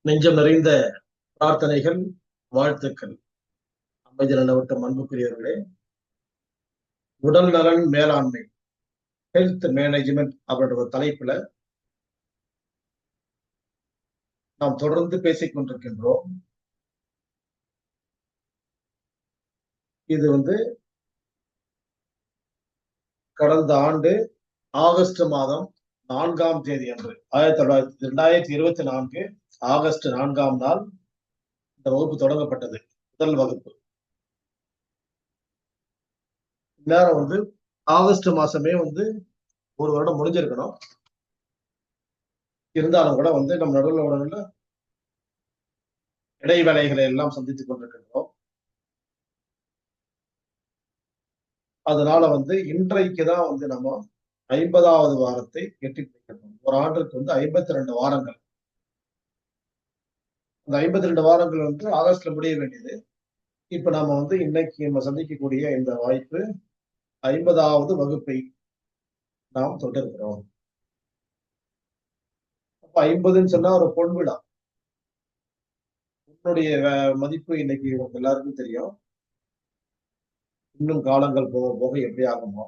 நெஞ்சம் நிறைந்த பிரார்த்தனைகள், வாழ்த்துக்கள். அமைதி நிலவட்டும் அன்புக்குரியவர்களே, உடல் நலன் மேலாண்மை, ஹெல்த் மேனேஜ்மெண்ட் அப்படின்ற ஒரு தலைப்புல நாம் தொடர்ந்து பேசிக் கொண்டிருக்கின்றோம். இது கடந்த ஆண்டு ஆகஸ்ட் மாதம் 4ஆம் தேதி அன்று 2024 ஆகஸ்ட் 4ஆம் நாள் இந்த வகுப்பு தொடங்கப்பட்டது. முதல் வகுப்பு. நேரம் ஆகஸ்ட் மாசமே ஒரு வருடம் முடிஞ்சிருக்கணும். இருந்தாலும் கூட நம்ம நடுவில் இடைவேளைகளை எல்லாம் சந்தித்துக் கொண்டிருக்கின்றோம். அதனால இன்றைக்குதான் நம்ம 50வது வாரத்தை எட்டி பிடிக்கணும். ஒரு ஆண்டுக்கு 52 வாரங்கள். அந்த 52 வாரங்கள் ஆகஸ்ட்ல முடிய வேண்டியது. இப்ப நம்ம இன்னைக்கு நம்ம சந்திக்கக்கூடிய இந்த வாய்ப்பு 50வது வகுப்பை நாம் தொடர்கிறோம். அப்ப 50ன்னு சொன்னா ஒரு பொன்விழா. உன்னுடைய மதிப்பு இன்னைக்கு உங்களுக்கு எல்லாருக்கும் தெரியும். இன்னும் காலங்கள் போக போக எப்படி ஆகுமோ.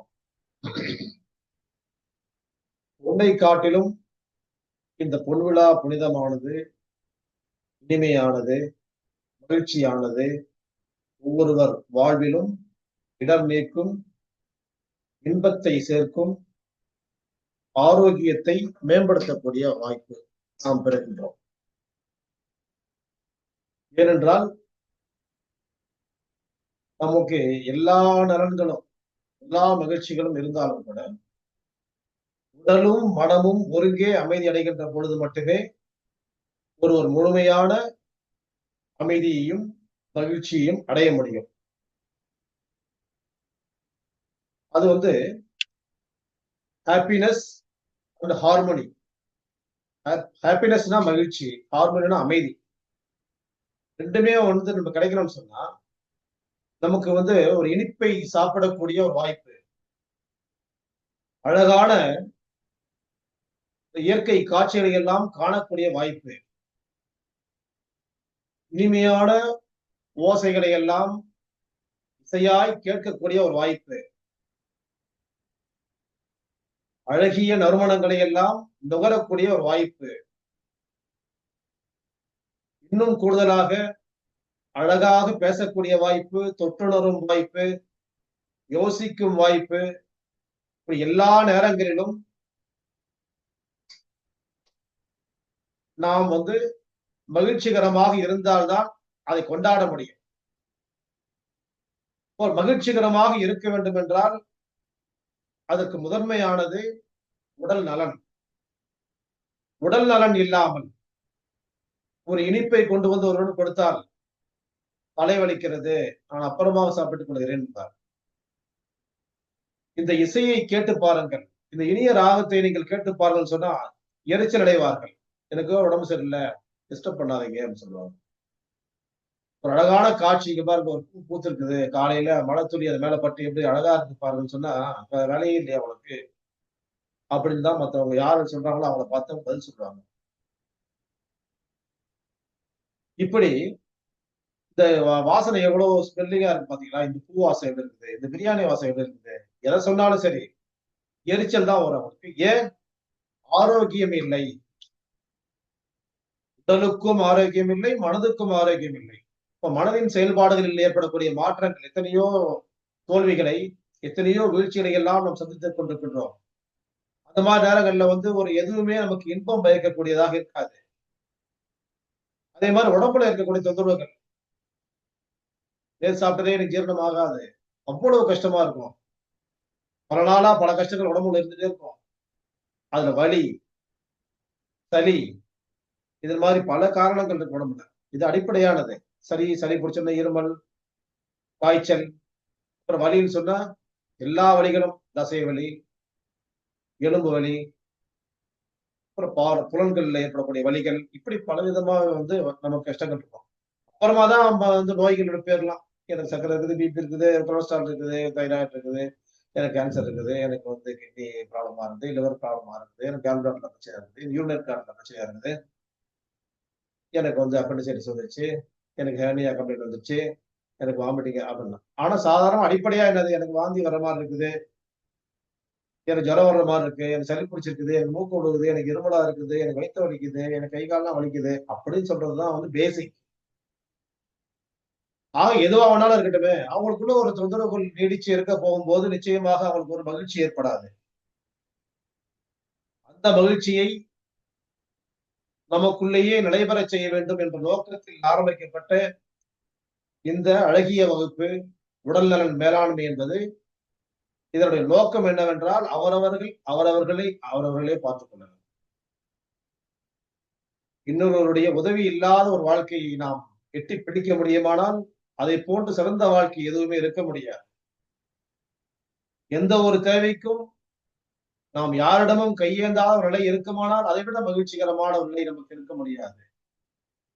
உன்னை காட்டிலும் இந்த பொன்விழா புனிதமானது, இனிமையானது, மகிழ்ச்சியானது, ஒவ்வொருவர் வாழ்விலும் இடம் நீக்கும், இன்பத்தை சேர்க்கும், ஆரோக்கியத்தை மேம்படுத்தக்கூடிய வாய்ப்பு நாம் பெறுகின்றோம். ஏனென்றால் நமக்கு எல்லா நலன்களும், எல்லா மகிழ்ச்சிகளும் இருந்தாலும் கூட உடலும் மனமும் ஒருங்கே அமைதி அடைகின்ற பொழுது மட்டுமே ஒருவர் முழுமையான அமைதியையும் மகிழ்ச்சியையும் அடைய முடியும். அது ஹாப்பினஸ் அண்ட் ஹார்மோனி. ஹாப்பினஸ்னா மகிழ்ச்சி, ஹார்மோனினா அமைதி. ரெண்டுமே நம்ம கிடைக்கணும்னு சொன்னா நமக்கு ஒரு இனிப்பை சாப்பிடக்கூடிய ஒரு வாய்ப்பு, அழகான இயற்கை காட்சிகளை எல்லாம் காணக்கூடிய வாய்ப்பு, இனிமையான ஓசைகளை எல்லாம் இசையாய் கேட்கக்கூடிய ஒரு வாய்ப்பு, அழகிய நறுமணங்களை எல்லாம் நுகரக்கூடிய ஒரு வாய்ப்பு, இன்னும் கூடுதலாக அழகாக பேசக்கூடிய வாய்ப்பு, தொட்டுணரும் வாய்ப்பு, யோசிக்கும் வாய்ப்பு, இப்படி எல்லா நேரங்களிலும் நாம் மகிழ்ச்சிகரமாக இருந்தால்தான் அதை கொண்டாட முடியும். ஒரு மகிழ்ச்சிகரமாக இருக்க வேண்டும் என்றால் அதற்கு முதன்மையானது உடல் நலன். உடல் நலன் இல்லாமல் ஒரு இனிப்பை கொண்டு ஒருவன் கொடுத்தால் தலைவலிக்கிறது, நான் அப்புறமா சாப்பிட்டுக் கொள்கிறேன் என்றார். இந்த இசையை கேட்டு பாருங்கள், இந்த இனிய ராகத்தை நீங்கள் கேட்டு பாருங்கள் சொன்னா எரிச்சல் அடைவார்கள். எனக்கு உடம்பு சரியில்லை, டிஸ்டர்ப் பண்ணாதீங்க அப்படின்னு சொல்லுவாங்க. ஒரு அழகான காட்சி, இங்க பாருங்க ஒரு பூ பூத்திருக்குது, காலையில மழை துளி அது மேல பட்டு எப்படி அழகா இருக்கு பாருங்கன்னு சொன்னா வேலையே இல்லையா அவனுக்கு அப்படின்னு தான் மத்தவங்க யாரு சொல்றாங்களோ அவங்கள பார்த்து பதில் சொல்றாங்க. இப்படி இந்த வாசனை எவ்வளவு ஸ்மெல்லிங்கா இருக்கு பாத்தீங்களா? இந்த பூ வாசம் எப்படி இருக்குது, இந்த பிரியாணி வாசம் எப்படி இருக்குது, எதை சொன்னாலும் சரி எரிச்சல் தான் வரும் அவனுக்கு. ஏன்? ஆரோக்கியம் இல்லை. உடலுக்கும் ஆரோக்கியம் இல்லை, மனதுக்கும் ஆரோக்கியம் இல்லை. இப்ப மனதின் செயல்பாடுகளில் ஏற்படக்கூடிய மாற்றங்கள், எத்தனையோ தோல்விகளை, எத்தனையோ வீழ்ச்சிகளை எல்லாம் நாம் சந்தித்துக் கொண்டிருக்கின்றோம். அந்த மாதிரி நேரங்கள்ல ஒரு எதுவுமே நமக்கு இன்பம் பயக்கக்கூடியதாக இருக்காது. அதே மாதிரி உடம்புல இருக்கக்கூடிய தொந்தரவுகள், சாப்பிட்டதே எனக்கு ஜீரணம் ஆகாது, அவ்வளவு கஷ்டமா இருக்கும். பல நாளா பல கஷ்டங்கள் உடம்புல இருந்துட்டே இருக்கும். அதுல வலி, சளி, இது மாதிரி பல காரணங்கள் இருக்கு உடம்புல. இது அடிப்படையானது. சளி பிடிச்சோம்னா இருமல், காய்ச்சல். அப்புறம் வலின்னு சொன்னா எல்லா வலிகளும், தசை வலி, எலும்பு வலி, அப்புறம் புலன்கள்ல ஏற்படக்கூடிய வலிகள், இப்படி பல விதமாக நமக்கு கஷ்டங்கள் இருக்கும். அப்புறமா தான் நம்ம நோய்களோட பேர்லாம், எனக்கு சக்கரை இருக்குது, பிபி இருக்குது, கொலஸ்ட்ரால் இருக்குது, தைராய்டு இருக்குது, எனக்கு கேன்சர் இருக்குது, எனக்கு கிட்னி ப்ராப்ளமா இருக்குது, லிவர் ப்ராப்ளமா இருக்குது, எனக்கு கேல்குலேட்டர்ல பிரச்சனை இருக்குது, யூரினரி கார்டுல பிரச்சனையா இருக்குது, எனக்கு வந்து அப்பண்டிசைட்டிஸ் வந்துருச்சு, எனக்கு ஹெர்னியா கம்ப்ளைண்ட் வந்துருச்சு, எனக்கு வாமிட்டிங் அப்படின்னா. ஆனா சாதாரண அடிப்படையா என்னது, எனக்கு வாந்தி வர மாதிரி இருக்குது, எனக்கு ஜுரம் வர்ற மாதிரி இருக்கு, எனக்கு சளி பிடிச்சிருக்குது, எனக்கு மூக்கு விடுகுது, எனக்கு இருமலா இருக்குது, எனக்கு வயித்து வலிக்குது, எனக்கு கை கால்லாம் வலிக்குது அப்படின்னு சொல்றதுதான் வந்து பேசிக். ஆக எதுவா வேணாலும் இருக்கட்டுமே, அவங்களுக்குள்ள ஒரு தொந்தரவுகள் நீடிச்சு இருக்க போகும்போது நிச்சயமாக அவங்களுக்கு ஒரு மகிழ்ச்சி ஏற்படாது. அந்த மகிழ்ச்சியை நமக்குள்ளேயே நடைபெறச் செய்ய வேண்டும் என்ற நோக்கத்தில் ஆரம்பிக்கப்பட்ட இந்த அழகிய வகுப்பு உடல்நலன் மேலாண்மை என்பது, இதனுடைய நோக்கம் என்னவென்றால் அவரவர்களே பார்த்துக் கொள்ளலாம். இன்னொருவருடைய உதவி இல்லாத ஒரு வாழ்க்கையை நாம் எட்டி பிடிக்க முடியுமானால் அதை போன்று சிறந்த வாழ்க்கை எதுவுமே இருக்க முடியாது. எந்த ஒரு தேவைக்கும் நாம் யாரிடமும் கையேந்தாத ஒரு நிலை இருக்குமானால் அதைவிட மகிழ்ச்சிகரமான ஒரு நிலை நமக்கு இருக்க முடியாது.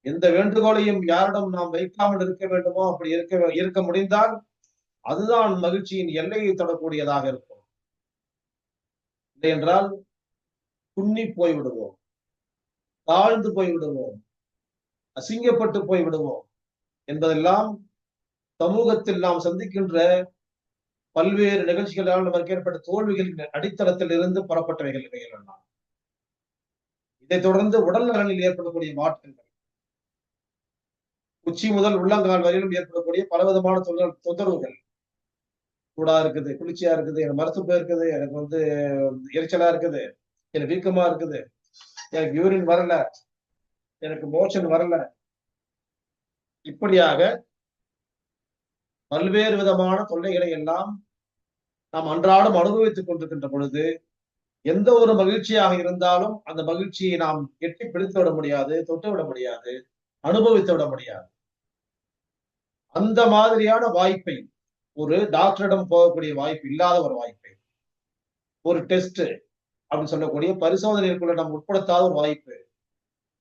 எந்த வேண்டுகோளையும் யாரிடம் நாம் வைக்காமல் இருக்க வேண்டுமோ அப்படி இருக்க முடிந்தால் அதுதான் மகிழ்ச்சியின் எல்லையை தொடக்கூடியதாக இருக்கும். இல்லை என்றால் துண்ணி போய்விடுவோம், தாழ்ந்து போய்விடுவோம், அசிங்கப்பட்டு போய்விடுவோம் என்பதெல்லாம் சமூகத்தில் நாம் சந்திக்கின்ற பல்வேறு நிகழ்ச்சிகளால் நமக்கு ஏற்பட்ட தோல்விகளின் அடித்தளத்தில் இருந்து புறப்பட்டவைகள் இவைகள். இதைத் தொடர்ந்து உடல் நலனில் ஏற்படக்கூடிய மாற்றங்கள், உச்சி முதல் உள்ளங்கால் வரையிலும் ஏற்படக்கூடிய பலவிதமான தொந்தரவுகள், சூடா இருக்குது, குளிர்ச்சியா இருக்குது, எனக்கு மருத்துவம் இருக்குது, எனக்கு வந்து எரிச்சலா இருக்குது, எனக்கு வீக்கமா இருக்குது, எனக்கு யூரின் வரல, எனக்கு மோஷன் வரல, இப்படியாக பல்வேறு விதமான தொல்லைகளை எல்லாம் நாம் அன்றாடம் அனுபவித்துக் கொண்டிருக்கின்ற பொழுது எந்த ஒரு மகிழ்ச்சியாக இருந்தாலும் அந்த மகிழ்ச்சியை நாம் எட்டி பிடித்து விட முடியாது, தொட்டு விட முடியாது, அனுபவித்து விட முடியாது. அந்த மாதிரியான வாய்ப்பை, ஒரு டாக்டரிடம் போகக்கூடிய வாய்ப்பு இல்லாத ஒரு வாய்ப்பை, ஒரு டெஸ்ட் அப்படின்னு சொல்லக்கூடிய பரிசோதனைக்குள்ள நம்ம உட்படுத்தாத ஒரு வாய்ப்பு,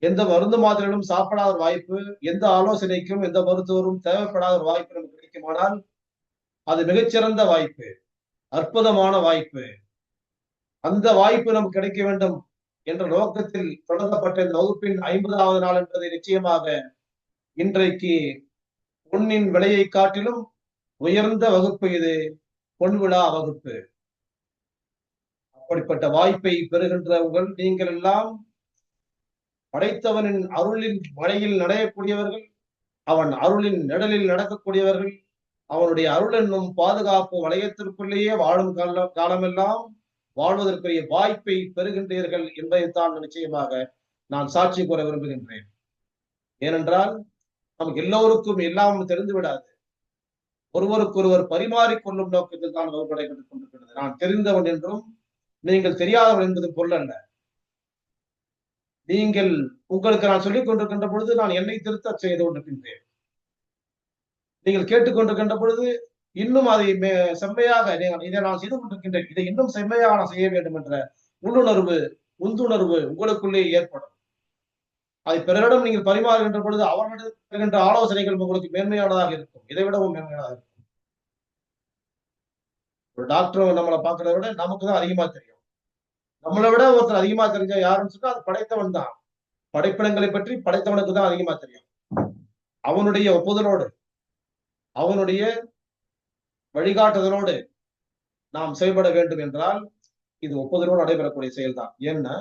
எந்த மருந்து மாத்திரைகளும் சாப்பிடாத ஒரு வாய்ப்பு, எந்த ஆலோசனைக்கும் எந்த மருத்துவரும் தேவைப்படாத ஒரு வாய்ப்பு நமக்கு கிடைக்குமானால் அது மிகச்சிறந்த வாய்ப்பு, அற்புதமான வாய்ப்பு. அந்த வாய்ப்பு நமக்கு கிடைக்க வேண்டும் என்ற நோக்கத்தில் தொடங்கப்பட்ட இந்த வகுப்பின் 50வது நாள் என்பதை நிச்சயமாக இன்றைக்கு பொன்னின் விலையை காட்டிலும் உயர்ந்த வகுப்பு இது, பொன்விழா வகுப்பு. அப்படிப்பட்ட வாய்ப்பை பெறுகின்ற நீங்கள் எல்லாம் படைத்தவனின் அருளின் மழையில் நடையக்கூடியவர்கள், அவன் அருளின் நிழலில் நடக்கக்கூடியவர்கள், அவனுடைய அருள் என்னும் பாதுகாப்பு வளையத்திற்குள்ளேயே வாழும் காலமெல்லாம் வாழ்வதற்குரிய வாய்ப்பை பெறுகின்றீர்கள் என்பதைத்தான் நிச்சயமாக நான் சாட்சி கூற விரும்புகின்றேன். ஏனென்றால் நமக்கு எல்லோருக்கும் எல்லாம் தெரிந்து விடாது. ஒருவருக்கொருவர் பரிமாறிக்கொள்ளும் நோக்கத்தில் தான் வகுப்பு நடைபெற்றுக் கொண்டிருக்கிறது. நான் தெரிந்தவன் என்றும் நீங்கள் தெரியாதவன் என்பது பொருள் அல்ல. நீங்கள் உங்களுக்கு நான் சொல்லிக் கொண்டிருக்கின்ற பொழுது நான் என்னை திருத்த செய்து கொண்டிருக்கின்றேன். நீங்கள் கேட்டுக்கொண்டிருக்கின்ற பொழுது இன்னும் அதை செம்மையாக இதை நான் செய்து கொண்டிருக்கின்றேன், இதை இன்னும் செம்மையாக நான் செய்ய வேண்டும் என்ற உள்ளுணர்வு, உந்துணர்வு உங்களுக்குள்ளே ஏற்படும். அதை பிறரிடம் நீங்கள் பரிமாறுகின்ற பொழுது அவர்களிடம் தருகின்ற ஆலோசனைகள் உங்களுக்கு மேன்மையானதாக இருக்கும், இதை விடவும் மேன்மையானதாக இருக்கும். ஒரு டாக்டர் நம்மளை பார்க்கறத விட நமக்கு தான் அதிகமா தெரியும். நம்மளை விட ஒருத்தர் அதிகமா தெரிஞ்ச யாருன்னு சொன்னா அது படைத்தவன் தான். படைப்பினங்களை பற்றி படைத்தவனுக்கு தான் அதிகமா தெரியும். அவனுடைய ஒப்புதலோடு, அவனுடைய வழிகாட்டுதலோடு நாம் செயல்பட வேண்டும் என்றால் இது ஒப்புதலோடு நடைபெறக்கூடிய செயல்தான். ஏன்னா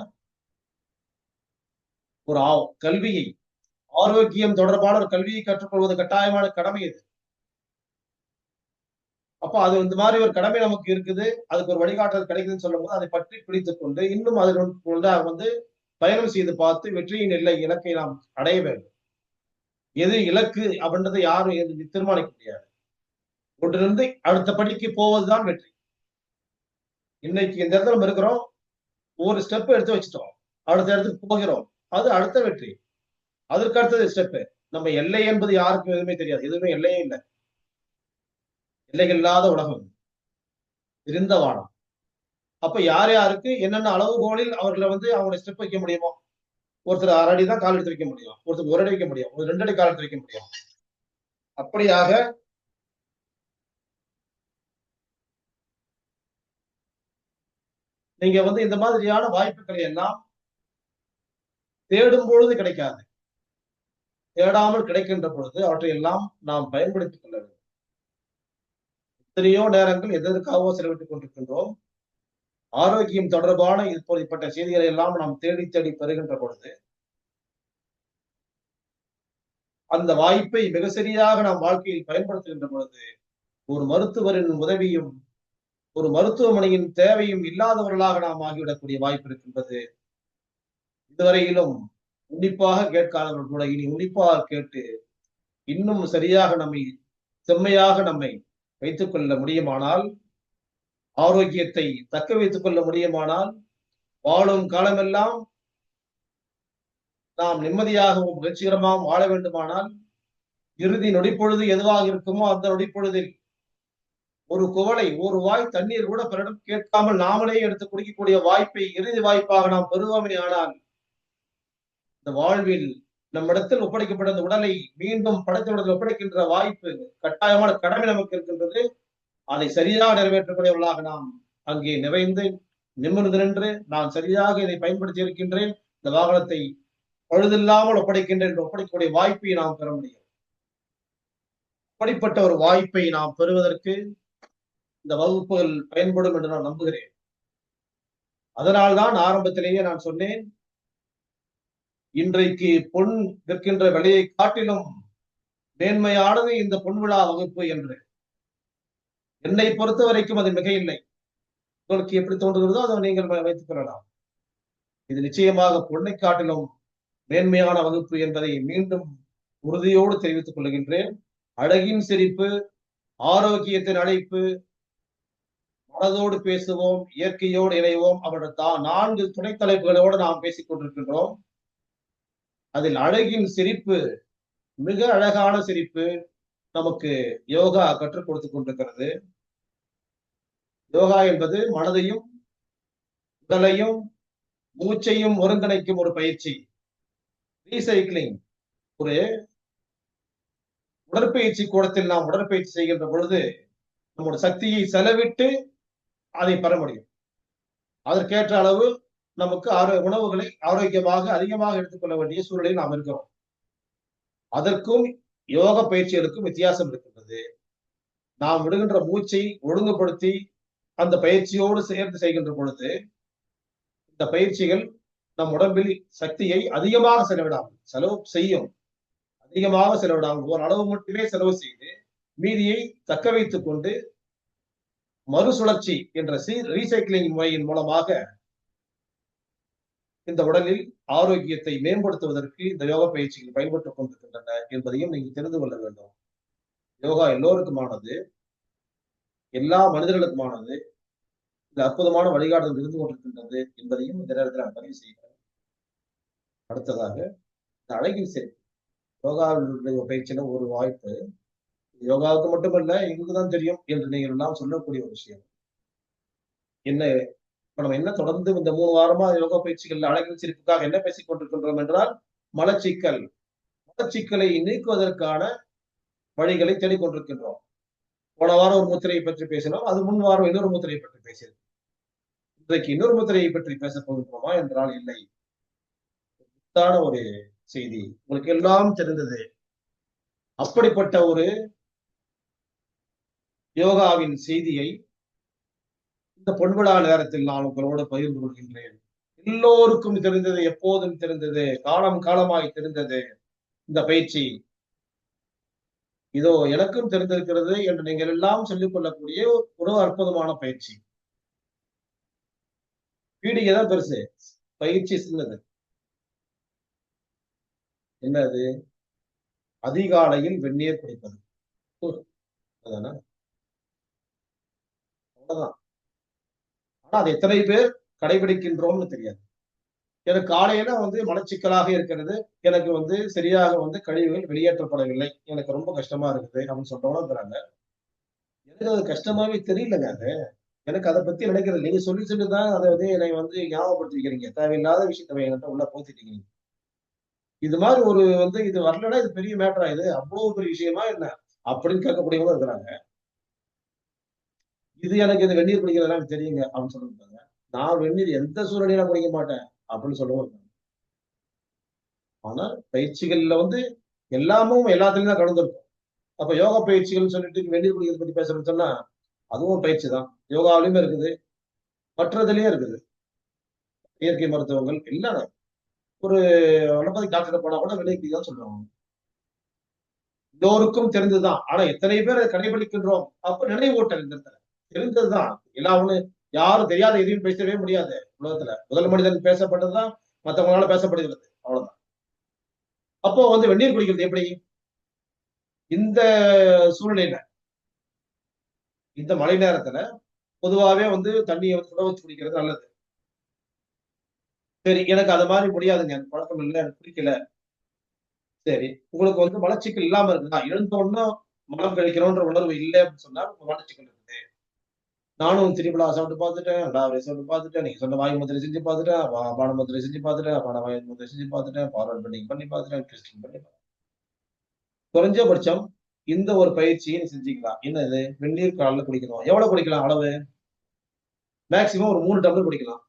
ஒரு கல்வியை, ஆரோக்கியம் தொடர்பான ஒரு கல்வியை கற்றுக்கொள்வது கட்டாயமான கடமை இது. அப்ப அது இந்த மாதிரி ஒரு கடமை நமக்கு இருக்குது, அதுக்கு ஒரு வழிகாட்டுதல் கிடைக்குதுன்னு சொல்லும் போது அதை பற்றி பிடித்துக் கொண்டு இன்னும் அதில் வந்து பயணம் செய்து பார்த்து வெற்றியின் இலக்கை நாம் அடைய வேண்டும். எது இலக்கு அப்படின்றத யாரும் தீர்மானிக்க முடியாது. ஒன்றிலிருந்து அடுத்த படிக்கு போவதுதான் வெற்றி. இன்னைக்கு இந்த இடத்துல நம்ம இருக்கிறோம், ஒரு ஸ்டெப் எடுத்து வச்சுட்டோம், அடுத்த இடத்துக்கு போகிறோம், அது அடுத்த வெற்றி. அதற்கு அடுத்தது ஸ்டெப். நம்ம எல்லை என்பது யாருக்கும் எதுவுமே தெரியாது, எதுவுமே எல்லையே இல்லை. எல்லைகள் இல்லாத உலகம், இருந்த வானம். அப்ப யார் யாருக்கு என்னென்ன அளவுகோலில் அவர்களை வந்து அவங்களை ஸ்டெப் வைக்க முடியுமோ, ஒருத்தர் 6 அடி தான் கால் எடுத்து வைக்க முடியும், ஒருத்தர் 1 அடி வைக்க முடியும், ஒரு 2 அடி கால் எடுத்து வைக்க முடியும். அப்படியாக நீங்க வந்து இந்த மாதிரியான வாய்ப்புகளை எல்லாம் தேடும் பொழுது கிடைக்காது. தேடாமல் கிடைக்கின்ற பொழுது அவற்றை எல்லாம் நாம் பயன்படுத்திக் கொள்ள வேண்டும். எத்தனையோ நேரங்கள் எதற்காகவோ செலவிட்டுக் கொண்டிருக்கின்றோம். ஆரோக்கியம் தொடர்பான இப்படிப்பட்ட செய்திகளை எல்லாம் நாம் தேடி தேடி பெறுகின்ற பொழுது அந்த வாய்ப்பை மிக சரியாக நாம் வாழ்க்கையில் பயன்படுத்துகின்ற பொழுது ஒரு மருத்துவரின் உதவியும் ஒரு மருத்துவமனையின் தேவையும் இல்லாதவர்களாக நாம் ஆகிவிடக்கூடிய வாய்ப்பு இருக்கின்றது. இதுவரையிலும் உன்னிப்பாக கேட்காதவர்கள் கூட இனி உன்னிப்பாக கேட்டு இன்னும் சரியாக நம்மை செம்மையாக நம்மை வைத்துக் கொள்ள முடியுமானால், ஆரோக்கியத்தை தக்க வைத்துக் கொள்ள முடியுமானால், வாழும் காலமெல்லாம் நாம் நிம்மதியாகவும் மகிழ்ச்சிகரமாகவும் வாழ வேண்டுமானால், இறுதி நொடிப்பொழுது எதுவாக இருக்குமோ அந்த நொடிப்பொழுதில் ஒரு குவளை ஒரு வாய் தண்ணீர் கூட பிறரிடம் கேட்காமல் நாமளே எடுத்து குடிக்கக்கூடிய வாய்ப்பை இறுதி வாய்ப்பாக நாம் பெறுவோமே ஆனால், இந்த வாழ்வில் நம்மிடத்தில் ஒப்படைக்கப்பட்ட அந்த உடலை மீண்டும் படைத்தவரிடத்தில் ஒப்படைக்கின்ற வாய்ப்பு கட்டாயமான கடமை நமக்கு இருக்கின்றது. அதை சரியாக நிறைவேற்றக்கூடியவர்களாக நாம் அங்கே நிறைந்து நிமிர்ந்து நின்று நான் சரியாக இதை பயன்படுத்தி இருக்கின்றேன், இந்த வாகனத்தை பழுதில்லாமல் ஒப்படைக்கின்றேன் என்று ஒப்படைக்கக்கூடிய வாய்ப்பை நாம் பெற முடியும். அப்படிப்பட்ட ஒரு வாய்ப்பை நாம் பெறுவதற்கு இந்த வகுப்புகள் பயன்படும் என்று நான் நம்புகிறேன். அதனால்தான் ஆரம்பத்திலேயே நான் சொன்னேன், இன்றைக்கு பொன் விற்கின்ற விலையை காட்டிலும் மேன்மையானது இந்த பொன் விழா வகுப்பு என்று. என்னை பொறுத்த வரைக்கும் அது மிக இல்லை. உங்களுக்கு எப்படி தோன்றுகிறதோ அதை நீங்கள் வைத்துக் கொள்ளலாம். இது நிச்சயமாக பொன்னை காட்டிலும் மேன்மையான வகுப்பு என்பதை மீண்டும் உறுதியோடு தெரிவித்துக் கொள்கின்றேன். அழகின் சிரிப்பு, ஆரோக்கியத்தின் அழைப்பு, மனதோடு பேசுவோம், இயற்கையோடு இணைவோம், அவருடைய 4 துணை தலைப்புகளோடு நாம் பேசிக் கொண்டிருக்கின்றோம். அதில் அழகின் சிரிப்பு, மிக அழகான சிரிப்பு நமக்கு யோகா கற்றுக் கொடுத்துக் கொண்டிருக்கிறது. யோகா என்பது மனதையும் உடலையும் மூச்சையும் ஒருங்கிணைக்கும் ஒரு பயிற்சி. ரீசைக்கிளிங், ஒரு உடற்பயிற்சி கூடத்தில் நாம் உடற்பயிற்சி செய்கின்ற பொழுது நம்முடைய சக்தியை செலவிட்டு அதை பெற முடியும். அதற்கேற்ற அளவு நமக்கு உணவுகளை ஆரோக்கியமாக அதிகமாக எடுத்துக்கொள்ள வேண்டிய சூழலில் நாம் இருக்கிறோம். அதற்கும் யோக பயிற்சிகளுக்கும் வித்தியாசம் இருக்கின்றது. நாம் விடுகின்ற மூச்சை ஒழுங்குபடுத்தி அந்த பயிற்சியோடு சேர்ந்து செய்கின்ற பொழுது இந்த பயிற்சிகள் நம் உடம்பில் சக்தியை அதிகமாக செலவிடாமல் செலவு செய்யும். அதிகமாக செலவிடாமல் ஓரளவு மட்டுமே செலவு செய்து மீதியை தக்க வைத்துக் கொண்டு மறுசுழற்சி என்ற ரீசைக்கிளிங் முறையின் மூலமாக இந்த உடலில் ஆரோக்கியத்தை மேம்படுத்துவதற்கு இந்த யோகா பயிற்சிகள் பயன்பட்டுக் கொண்டிருக்கின்றன என்பதையும் நீங்கள் தெரிந்து கொள்ள வேண்டும். யோகா எல்லோருக்குமானது, எல்லா மனிதர்களுக்குமானது. இந்த அற்புதமான வழிகாட்டுதல் இருந்து கொண்டிருக்கின்றது என்பதையும் இந்த நேரத்தில் நான் பதிவு செய்கிறேன். அடுத்ததாக இந்த அழகின் சிரிப்பு யோகாவுடைய பயிற்சியில ஒரு வாய்ப்பு. யோகாவுக்கு மட்டுமல்ல, எங்களுக்குதான் தெரியும் என்று நீங்கள் எல்லாம் சொல்லக்கூடிய ஒரு விஷயம். என்ன நம்ம என்ன தொடர்ந்து இந்த 3 வாரமா யோகா பயிற்சிகள் அழகின் சிரிப்புக்காக என்ன பேசிக் கொண்டிருக்கின்றோம் என்றால், மலச்சிக்கல். மலச்சிக்கலை நீக்குவதற்கான வழிகளை தேடிக்கொண்டிருக்கின்றோம். போன வாரம் ஒரு முத்திரையை பற்றி பேசினோம். அது முன் வாரம் இன்னொரு முத்திரையை பற்றி பேசினோம். இன்றைக்கு இன்னொரு முத்திரையை பற்றி பேசப் போகின்றோமா என்றால் இல்லை. ஒரு செய்தி உங்களுக்கு எல்லாம் தெரிந்தது. அப்படிப்பட்ட ஒரு யோகாவின் செய்தியை இந்த பொன்விழா நேரத்தில் நான் உங்களோடு பகிர்ந்து கொள்கின்றேன். எல்லோருக்கும் தெரிந்தது, எப்போதும் தெரிந்தது, காலம் காலமாய் தெரிந்தது இந்த பயிற்சி. இதோ எனக்கும் தெரிந்திருக்கிறது என்று நீங்கள் எல்லாம் சொல்லிக் கொள்ளக்கூடிய ஒரு அற்புதமான பயிற்சி. பீடிகை தான் பெருசு, பயிற்சி சின்னது. என்னது? அதிகாலையில் வெந்நீர் குடிப்பது. அவ்வளவுதான். ஆனா அது எத்தனை பேர் கடைபிடிக்கின்றோம்னு தெரியாது. எனக்கு காலையில மலச்சிக்கலாக இருக்கிறது, எனக்கு சரியாக கழிவுகள் வெளியேற்றப்படவில்லை, எனக்கு ரொம்ப கஷ்டமா இருக்குது அப்படின்னு சொல்றவங்க இருக்கிறாங்க. எனக்கு அது கஷ்டமாவே தெரியலங்க. அது எனக்கு அதை பத்தி நினைக்கிறது. நீங்க சொல்லி சொல்லிதான் அதை என்னை ஞாபகப்படுத்திக்கிறீங்க. தேவையில்லாத விஷயத்த என்கிட்ட உள்ள போத்திட்டீங்க. இது மாதிரி ஒரு இது வரலன்னா இது பெரிய மேட்டரா, இது அவ்வளவு பெரிய விஷயமா என்ன அப்படின்னு கேட்கக்கூடியவங்க இருக்கிறாங்க. இது எனக்கு இந்த வெந்நீர் குடிக்கிறதெல்லாம் தெரியுங்க அப்படின்னு சொல்லிருக்காங்க. நான் வெந்நீர் எந்த சூழ்நிலையில குடிக்க மாட்டேன் அப்படின்னு சொல்லுவோம். ஆனா பயிற்சிகள்ல எல்லாமும் எல்லாத்துலயும் தான் கலந்துருக்கும். அப்ப யோகா பயிற்சிகள் சொல்லிட்டு வெந்நீர் குடிக்கிறத பத்தி பேசுறேன்னு சொன்னா அதுவும் பயிற்சி தான். யோகாவிலுமே இருக்குது, மற்றதுலயும் இருக்குது. இயற்கை மருத்துவங்கள் எல்லாம் ஒரு அலோபதி டாக்டர் போனா கூட வெளியே குடிக்கலாம் சொல்லுவாங்க. எல்லோருக்கும் தெரிந்ததுதான். ஆனா எத்தனை பேர் அதை கடைபிடிக்கின்றோம்? அப்ப நினைவூட்டல் இந்த இடத்துல. தெரிந்ததுதான். எல்லாம் ஒண்ணு யாரும் தெரியாத எதையும் பேசவே முடியாது உலகத்துல. முதல் மனிதன் பேசப்பட்டதுதான் மத்தவங்களால பேசப்படுகிறது. அவ்வளவுதான். அப்போ வந்து வெந்நீர் குடிக்கிறது எப்படி? இந்த சூழ்நிலையில, இந்த மழை நேரத்துல பொதுவாவே வந்து தண்ணியை வந்து சுட வச்சு குடிக்கிறது நல்லது. சரி, எனக்கு அது மாதிரி முடியாதுங்க. எனக்கு பழக்கம் இல்ல. எனக்கு பிடிக்கல. சரி. உங்களுக்கு வந்து மலச்சிக்கல் இல்லாம இருக்குதா? எழுந்த உடனே மலம் கழிக்கணும்ன்ற உணர்வு இல்ல அப்படின்னு சொன்னா உங்க மலச்சிக்கல் இருக்குது. நானும் திரிபலா சாப்பிட்டு பார்த்துட்டேன், அண்டாவரி சாப்பிட்டு பார்த்துட்டேன், நீங்க சொன்ன வாயு முத்திரை செஞ்சு பார்த்துட்டேன், அபான முத்திரை செஞ்சு பார்த்துட்டேன், அபான வாயு முத்திரை செஞ்சு பார்த்துட்டேன், ஃபார்வர்ட் பெண்டிங் பண்ணி பார்த்துட்டேன், ட்விஸ்டிங் பண்ணி பார்த்துட்டேன். குறைஞ்சபட்சம் இந்த ஒரு பயிற்சியை நீ செஞ்சீங்களா? என்னது? வெந்நீர் காலைல குடிக்கணும். எவ்வளவு குடிக்கலாம் அளவு? மேக்ஸிமம் ஒரு 3 டம்ளர் குடிக்கலாம்.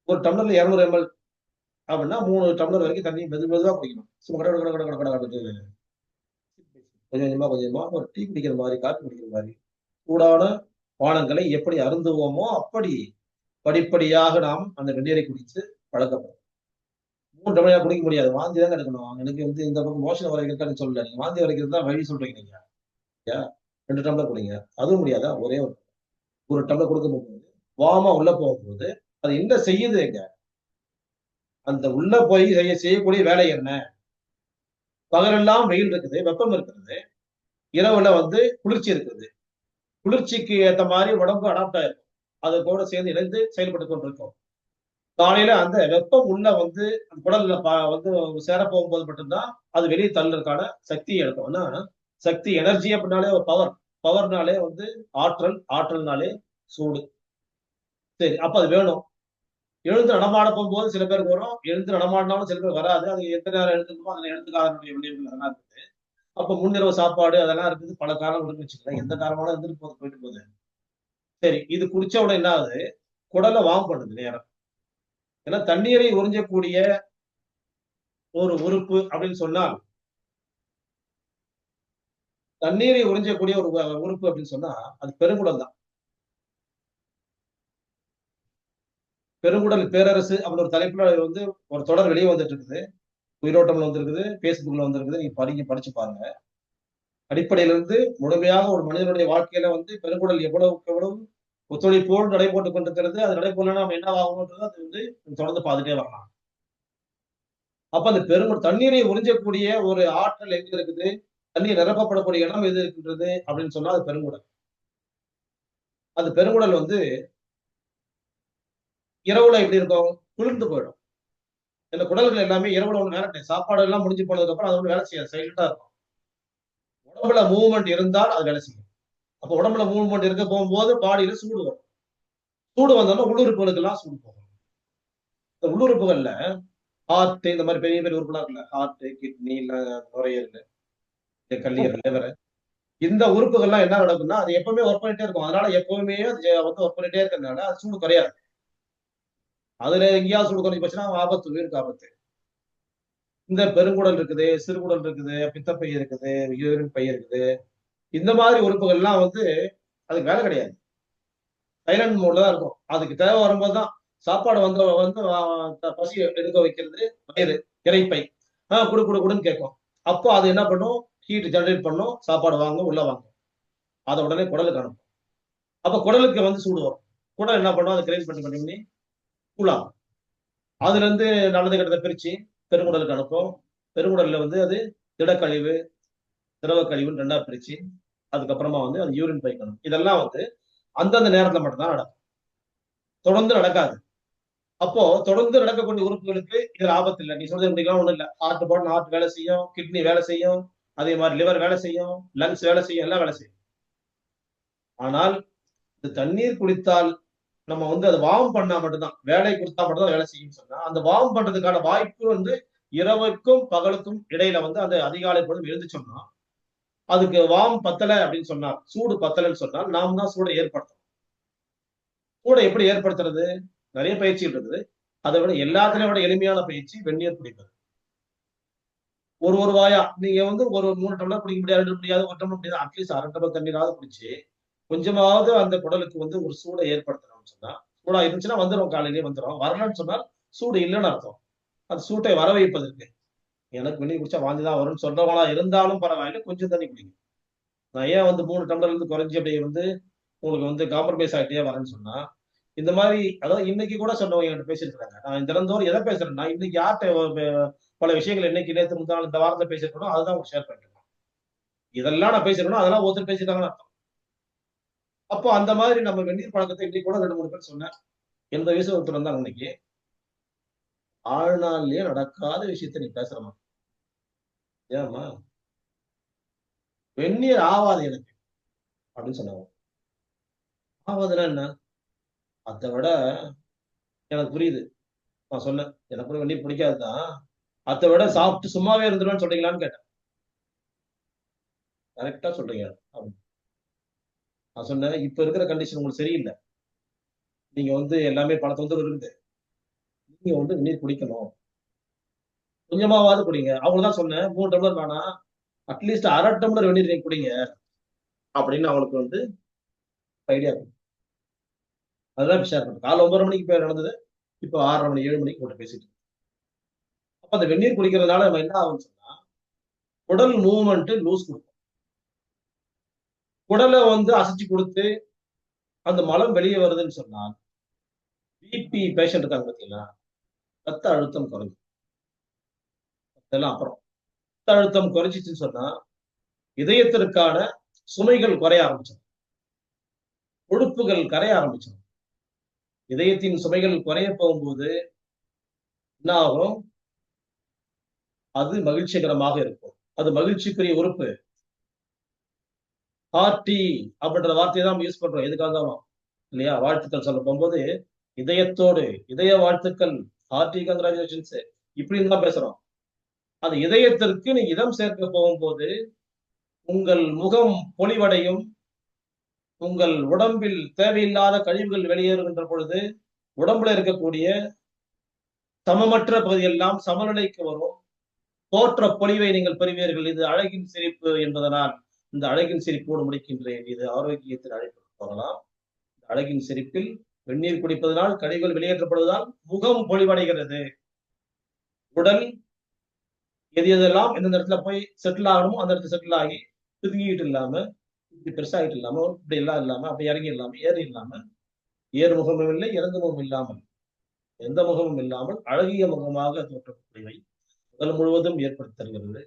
ஒரு டம்ளர்ல 200 எம்எல் அப்படின்னா 3 டம்ளர் வரைக்கும் தண்ணி மெதுவா குடிக்கணும். சும்மா கட கட கட கட கட கடன்னு கொஞ்சம் கொஞ்சமா கொஞ்சம் கொஞ்சமா ஒரு டீ குடிக்கிற மாதிரி, காபி குடிக்கிற மாதிரி சூடான பானங்களை எப்படி அருந்துவோமோ அப்படி படிப்படியாக நாம் அந்த வெந்நீரை குடித்து பழக்கப்படும். 3 டம்ளர் குடிக்க முடியாது. வாந்தி தான் எடுக்கணும். எனக்கு வந்து இந்த பக்கம் மோஷன் வர இருக்கான்னு சொல்லல. நீங்க வாந்தி வரைக்கிறது தான் வழி சொல்றீங்க நீங்க. இல்லையா? 2 டம்ளர் குடிங்க. அதுவும் முடியாதா? ஒரே ஒரு டம்ளர் கொடுக்க போகும்போது, வார்மா உள்ள போகும்போது, அது என்ன செய்யுதுங்க? அந்த உள்ள போய் செய்யக்கூடிய வேலை என்ன? பகலெல்லாம் வெயில் இருக்குது, வெப்பம் இருக்கிறது. இரவுல வந்து குளிர்ச்சி இருக்குது. குளிர்ச்சிக்கு ஏத்த மாதிரி உடம்பு அடாப்ட் ஆயிருக்கும். அது கூட சேர்ந்து இணைந்து செயல்பட்டுக் கொண்டிருக்கும். காலையில அந்த வெப்பம் உள்ள வந்து குடல்ல வந்து சேர போகும்போது மட்டும்தான் அது வெளியே தள்ளுறதுக்கான சக்தியை எடுக்கும். ஆனா சக்தி எனர்ஜி அப்படின்னாலே ஒரு பவர். பவர்னாலே வந்து ஆற்றல், ஆற்றல்னாலே சூடு. சரி, அப்ப அது வேணும். எழுந்து நடமாட போகும்போது சில பேருக்கு வரும். எழுந்து நடமாடினாலும் சில பேர் வராது. அது எந்த நேரம் எழுந்துக்கணுமோ அந்த நேரத்துக்கு அதனுடைய விளைவுகள் அதெல்லாம் இருக்குது. அப்ப முன்னிரவு சாப்பாடு அதெல்லாம் இருக்குது. பல காலம் இருக்குன்னு வச்சுக்கலாம். எந்த காலமாலும் இருந்துட்டு போகுது, போயிட்டு போகுது. சரி, இது குடிச்ச உடனே என்ன ஆகுது? குடலை வார்ம் பண்ணுது நேரம். ஏன்னா தண்ணீரை உறிஞ்சக்கூடிய ஒரு உறுப்பு அப்படின்னு சொன்னால், தண்ணீரை உறிஞ்சக்கூடிய ஒரு உறுப்பு அப்படின்னு சொன்னா அது பெருங்குடல் தான். பெருங்குடல் பேரரசு அப்படின்னு ஒரு தலைப்புல வந்து ஒரு தொடர் வெளியே வந்துட்டு இருக்குது. உயிரோட்டம்ல வந்திருக்குது, Facebookல வந்திருக்குது. நீங்க படிச்சு பாருங்க. அடிப்படையில இருந்து முழுமையாக ஒரு மனிதனுடைய வாழ்க்கையில வந்து பெருங்குடல் எவ்வளவுக்கு எவ்வளவு ஒத்துழைப்போடு நடைபோட்டுக் கொண்டிருக்கிறது. அது நடைபோடலன்னா நம்ம என்ன ஆகும்ன்றது அது வந்து தொடர்ந்து பார்த்துட்டே வரலாம். அப்ப அந்த தண்ணீரை உறிஞ்சக்கூடிய ஒரு ஆற்றல் எங்க இருக்குது? தண்ணீர் நிரப்பப்படக்கூடிய இடம் எது இருக்கின்றது அப்படின்னு சொன்னா அது பெருங்குடல். அந்த பெருங்குடல் வந்து இரவுல எப்படி இருக்கும்? குளிர்ந்து போயிடும். இந்த குடல்கள் எல்லாமே இரவுல ஒண்ணு வேலை செய்யும். சாப்பாடு எல்லாம் முடிஞ்சு போனதுக்கு அப்புறம் அது ஒண்ணு வேலை செய்யாது. சைலண்டா இருக்கும். உடம்புல மூவ்மெண்ட் இருந்தால் அது வேலை செய்யும். அப்ப உடம்புல மூவ்மெண்ட் இருக்க போகும்போது பாடியில சூடு வரும். சூடு வந்தோம்னா உள்ளுறுப்புகளுக்கு எல்லாம் சூடு போகும். இந்த உள்ளுறுப்புகள்ல ஹார்ட் இந்த மாதிரி பெரிய பெரிய உறுப்புலாம் இருக்குல்ல. ஹார்ட், கிட்னி, நுரையீரல், கல்லீரல், லிவர் இந்த உறுப்புகள்லாம் என்ன நடக்கும்னா அது எப்பவுமே ஒர்க் பண்ணிட்டே இருக்கும். அதனால எப்பவுமே அது வந்து ஒர்க் பண்ணிட்டே இருக்கிறதுனால அது சூடு குறையாது. அதுல எங்கேயாவது சூடு குறைஞ்சு போச்சுன்னா ஆபத்து, உயிருக்கு ஆபத்து. இந்த பெருங்குடல் இருக்குது, சிறுகுடல் இருக்குது, பித்தப்பை இருக்குது, யூரின் பை இருக்குது. இந்த மாதிரி உறுப்புகள்லாம் வந்து அதுக்கு வேலை கிடையாது. சைலண்ட் மோட்ல தான் இருக்கும். அதுக்கு தேவை வரும்போதுதான் சாப்பாடு வந்து வந்து பசி எடுக்க வைக்கிறது வயிறு, இரைப்பை. குடு குடு குடுன்னு கேட்கும். அப்போ அது என்ன பண்ணும்? ஹீட் ஜெனரேட் பண்ணும். சாப்பாடு வாங்கும், உள்ள வாங்கும். அதை உடனே குடலுக்கு அனுப்பும். அப்ப குடலுக்கு வந்து சூடு வரும். குடல் என்ன பண்ணும்? அதை கிரைஸ் பண்ணி பண்ணி கூழாகும். அதுல இருந்து நல்லது கெட்டதை பிரிச்சு பெருங்குடலுக்கு அனுப்பும். பெருங்குடல்ல வந்து அது திடக்கழிவு, திரவ கழிவுன்னு 2ஆ பிரிச்சு அதுக்கப்புறமா வந்து அது யூரின் பைக்கணும். இதெல்லாம் வந்து அந்தந்த நேரத்துல மட்டும்தான் நடக்கும். தொடர்ந்து நடக்காது. அப்போ தொடர்ந்து நடக்கக்கூடிய உறுப்புகளுக்கு இதுல ஆபத்து இல்லை. நீ சொல்றது முடிக்கலாம் ஒண்ணும் இல்ல. ஹார்ட் போட ஹார்ட் வேலை செய்யும், கிட்னி வேலை செய்யும், அதே மாதிரி லிவர் வேலை செய்யும், லங்ஸ் வேலை செய்யும், எல்லாம் வேலை செய்யும். ஆனால் இந்த தண்ணீர் குடித்தால் நம்ம வந்து அதை வார்ம் பண்ணா மட்டும்தான் வேலை கொடுத்தா மட்டும்தான் வேலை செய்யும் சொன்னா அந்த வார்ம் பண்றதுக்கான வாய்ப்பு வந்து இரவுக்கும் பகலுக்கும் இடையில வந்து அந்த அதிகாலை பொழுது எழுந்துச்சோம்னா அதுக்கு வார்ம் பத்தலை அப்படின்னு சொன்னார், சூடு பத்தலைன்னு சொன்னால் நாம் தான் சூடை ஏற்படுத்தணும். சூடை எப்படி ஏற்படுத்துறது? நிறைய பயிற்சிகள் இருக்குது. அதை விட எல்லாத்திலையும் விட எளிமையான பயிற்சி வெந்நீர் குடிப்பது. ஒரு வாயா நீங்க வந்து ஒரு 3 டம்ளர் குடிக்க முடியாது, 2 முடியாது, 1 டம்ளர் முடியாது. அட்லீஸ்ட் 1/2 டம்ளர் தண்ணீராவது குடிச்சு, கொஞ்சமாவது அந்த குடலுக்கு வந்து ஒரு சூட ஏற்படுத்தணும்னு சொன்னா, சூடா இருந்துச்சுன்னா வந்துரும் காலையிலேயே வந்துரும். வரலன்னு சொன்னா சூடு இல்லன்னு அர்த்தம். அந்த சூட்டை வர வைப்பதற்கு. எனக்கு வெந்நீர் குடிச்சா வாந்தி தான் வரும்ன்னு சொல்றவங்களா இருந்தாலும் பரவாயில்ல, கொஞ்சம் தண்ணி குடிங்க. நான் ஏன் வந்து 3 டம்ளர்லருந்து குறைஞ்சு அப்படியே வந்து உங்களுக்கு வந்து காம்ப்ரமைஸ் ஆகிட்டே வரேன்னு சொன்னா, இந்த மாரி அதாவது இன்னைக்கு கூட சொன்னவங்க என்கிட்ட பேசியிருக்கிறாங்க. நான் தினந்தோறும் எத பேசுறேன்னா, இன்னைக்கு யார்ட்ட பல விஷயங்கள் இன்னைக்கு நேத்து முந்தா நாள் இந்த வாரத்துல பேசியிருக்கனோ, அதுதான் உங்களுக்கு ஷேர் பண்ணிருக்கேன். இதெல்லாம் நான் பேசியிருக்கேனோ, அதெல்லாம் ஒருத்தர் பேசியிருக்காங்கன்னு அர்த்தம். அப்போ அந்த மாதிரி நம்ம வெந்நீர் பழக்கத்த இன்னைக்கு கூட 2, 3 பேர் சொன்னேன். 80 வயசு ஒருத்தர் வந்தாங்க இன்னைக்கு. வாழ்நாள்லயே நடக்காத விஷயத்த நீ பேசுறம்மா. ஏம்மா? வெந்நீர் ஆவாது எனக்கு அப்படின்னு சொன்னாங்க. ஆவாதுன்னா என்ன? அத விட எனக்கு புரியுது. நான் சொன்னேன். எனக்கு கூட வெந்நீர் பிடிக்காது தான். அத விட சாப்பிட்டு சும்மாவே இருந்துருவேன்னு சொல்றீங்களான்னு கேட்டேன். கரெக்ட்டா சொல்றீங்க. அப்படின்னு. நான் சொன்னேன், இப்ப இருக்கிற கண்டிஷன் உங்களுக்கு சரியில்ல. நீங்க வந்து எல்லாமே பல தொந்தரவு இருக்குது. நீங்க வந்து வெந்நீர் குடிக்கணும். கொஞ்சமாவாவது குடிங்க. அவங்களுக்கு தான் சொன்னேன். 3 டம்ளர் வேணாம். அட்லீஸ்ட் 1/2 டம்ளர் வெந்நீர் நீங்க குடிங்க. அப்படின்னு அவங்களுக்கு வந்து ஐடியா குடுத்தேன். அதுதான் இப்ப ஷேர் பண்றேன். காலைல 9:30 மணிக்கு நடந்தது. இப்போ 6:30 மணி 7 மணிக்கு உங்கள்ட்ட பேசிட்டு இருக்கேன். அப்ப அந்த வெந்நீர் குடிக்கிறதுனால நம்ம என்ன ஆகும்ன்னு சொன்னா, குடல் மூவ்மெண்ட் லூஸ் குடுக்கும். குடல வந்து அசைச்சு குடுத்து, அந்த மலம் வெளிய வருதுன்னு சொன்னா, பிபி பேஷண்ட் இருக்காங்க பார்த்தீங்களா? ரத்த அழுத்தம் குறையும். அதெல்லாம் அப்புறம். ரத்த அழுத்தம் குறைஞ்சிச்சுன்னு சொன்னா, இதயத்திற்கான சுமைகள் குறைய ஆரம்பிச்சிடும். கொழுப்புகள் கரைய ஆரம்பிச்சிடும். இதயத்தின் சுமைகள் குறைய போகும்போது என்ன ஆகும்? அது மகிழ்ச்சிகரமாக இருக்கும். அது மகிழ்ச்சிக்குரிய உறுப்பு. ஹார்ட்டி அப்படின்ற வார்த்தைய தான் நம்ம யூஸ் பண்றோம். எதுக்கா இருந்தாலும். இல்லையா? வாழ்த்துக்கள் சொல்ல போம்போது, இதயத்தோடு, இதய வாழ்த்துக்கள், ஹார்ட்டி கங்கிராச்சுலேஷன்ஸ் இப்படின்னு தான் பேசுறோம். அது இதயத்திற்கு நீ இதம் சேர்க்க போகும்போது, உங்கள் முகம் பொலிவடையும். உங்கள் உடம்பில் தேவையில்லாத கழிவுகள் வெளியேறுகின்ற பொழுது, உடம்புல இருக்கக்கூடிய சமமற்ற பகுதியெல்லாம் சமநிலைக்கு வரும். தோற்ற பொலிவை நீங்கள் பெறுவீர்கள். இது அழகின் சிரிப்பு என்பதனால், இந்த அழகின் சிரிப்போடு முடிக்கின்றேன். இது ஆரோக்கியத்தின் அழைப்பு போகலாம். அழகின் சிரிப்பில் வெந்நீர் குடிப்பதனால் கழிவுகள் வெளியேற்றப்படுவதால் முகம் பொலிவடைகிறது. உடல் எது எதெல்லாம் எந்தெந்த இடத்துல போய் செட்டில் ஆகணுமோ அந்த இடத்துல செட்டில் ஆகி பிதுங்கிட்டு இல்லாம, இப்படி பெருசாயிட்டு இல்லாம, இப்படி எல்லாம் இல்லாம, அப்படி இறங்கி இல்லாம, ஏறி இல்லாம, ஏறு முகமும் இல்லை, இறங்கு முகம் இல்லாமல், எந்த முகமும் இல்லாமல் அழகிய முகமாக தோற்றக்கூடியவை உடல் முழுவதும் ஏற்படுத்தி தருகிறது.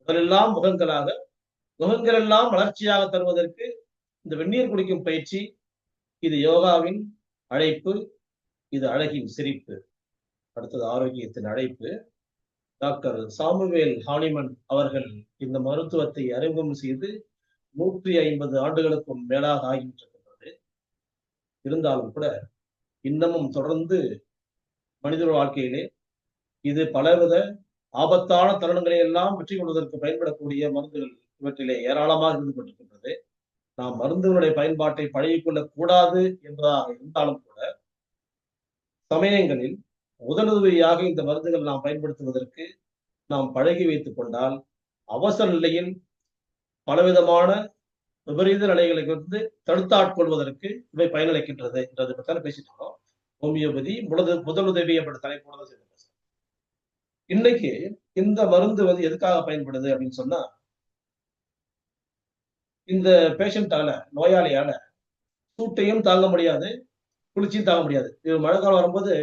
உடலெல்லாம் முகங்களாக, முகங்கள் எல்லாம் வளர்ச்சியாக தருவதற்கு இந்த வெந்நீர் குடிக்கும் பயிற்சி, இது யோகாவின் அழைப்பு, இது அழகின் சிரிப்பு. அடுத்தது ஆரோக்கியத்தின் அழைப்பு. டாக்டர் சாமுவேல் ஹானிமன் அவர்கள் இந்த மருத்துவத்தை அறிமுகம் செய்து 150 ஆண்டுகளுக்கும் மேலாக ஆகின்றிருக்கிறது. இருந்தாலும் கூட இன்னமும் தொடர்ந்து மனித வாழ்க்கையிலே இது பலவித ஆபத்தான தருணங்களை எல்லாம் வெற்றி கொள்வதற்கு பயன்படக்கூடிய மருந்துகள் இவற்றிலே ஏராளமாக இருந்து கொண்டிருக்கின்றது. நாம் மருந்துகளுடைய பயன்பாட்டை பழகிக் கொள்ளக் கூடாது என்பதாக இருந்தாலும் கூட சமயங்களில் முதலுதவியாக இந்த மருந்துகள் நாம் பயன்படுத்துவதற்கு நாம் பழகி வைத்துக் கொண்டால் அவசர நிலையில் பலவிதமான விபரீத நிலைகளை வந்து தடுத்தாட்கொள்வதற்கு இவை பயனளிக்கின்றது என்றதை பற்றி பேசிட்டு இருக்கோம். ஹோமியோபதி முதலுதவி அப்படின்ற தலைப்போட தான் சேர்ந்து பேசுறோம். இன்னைக்கு இந்த மருந்து வந்து எதுக்காக பயன்படுது அப்படின்னு சொன்னா, இந்த பேஷண்டால நோயாளியால சூட்டையும் தாங்க முடியாது, குளிர்ச்சியும் தாங்க முடியாது. இது மழை காலம் வரும்போது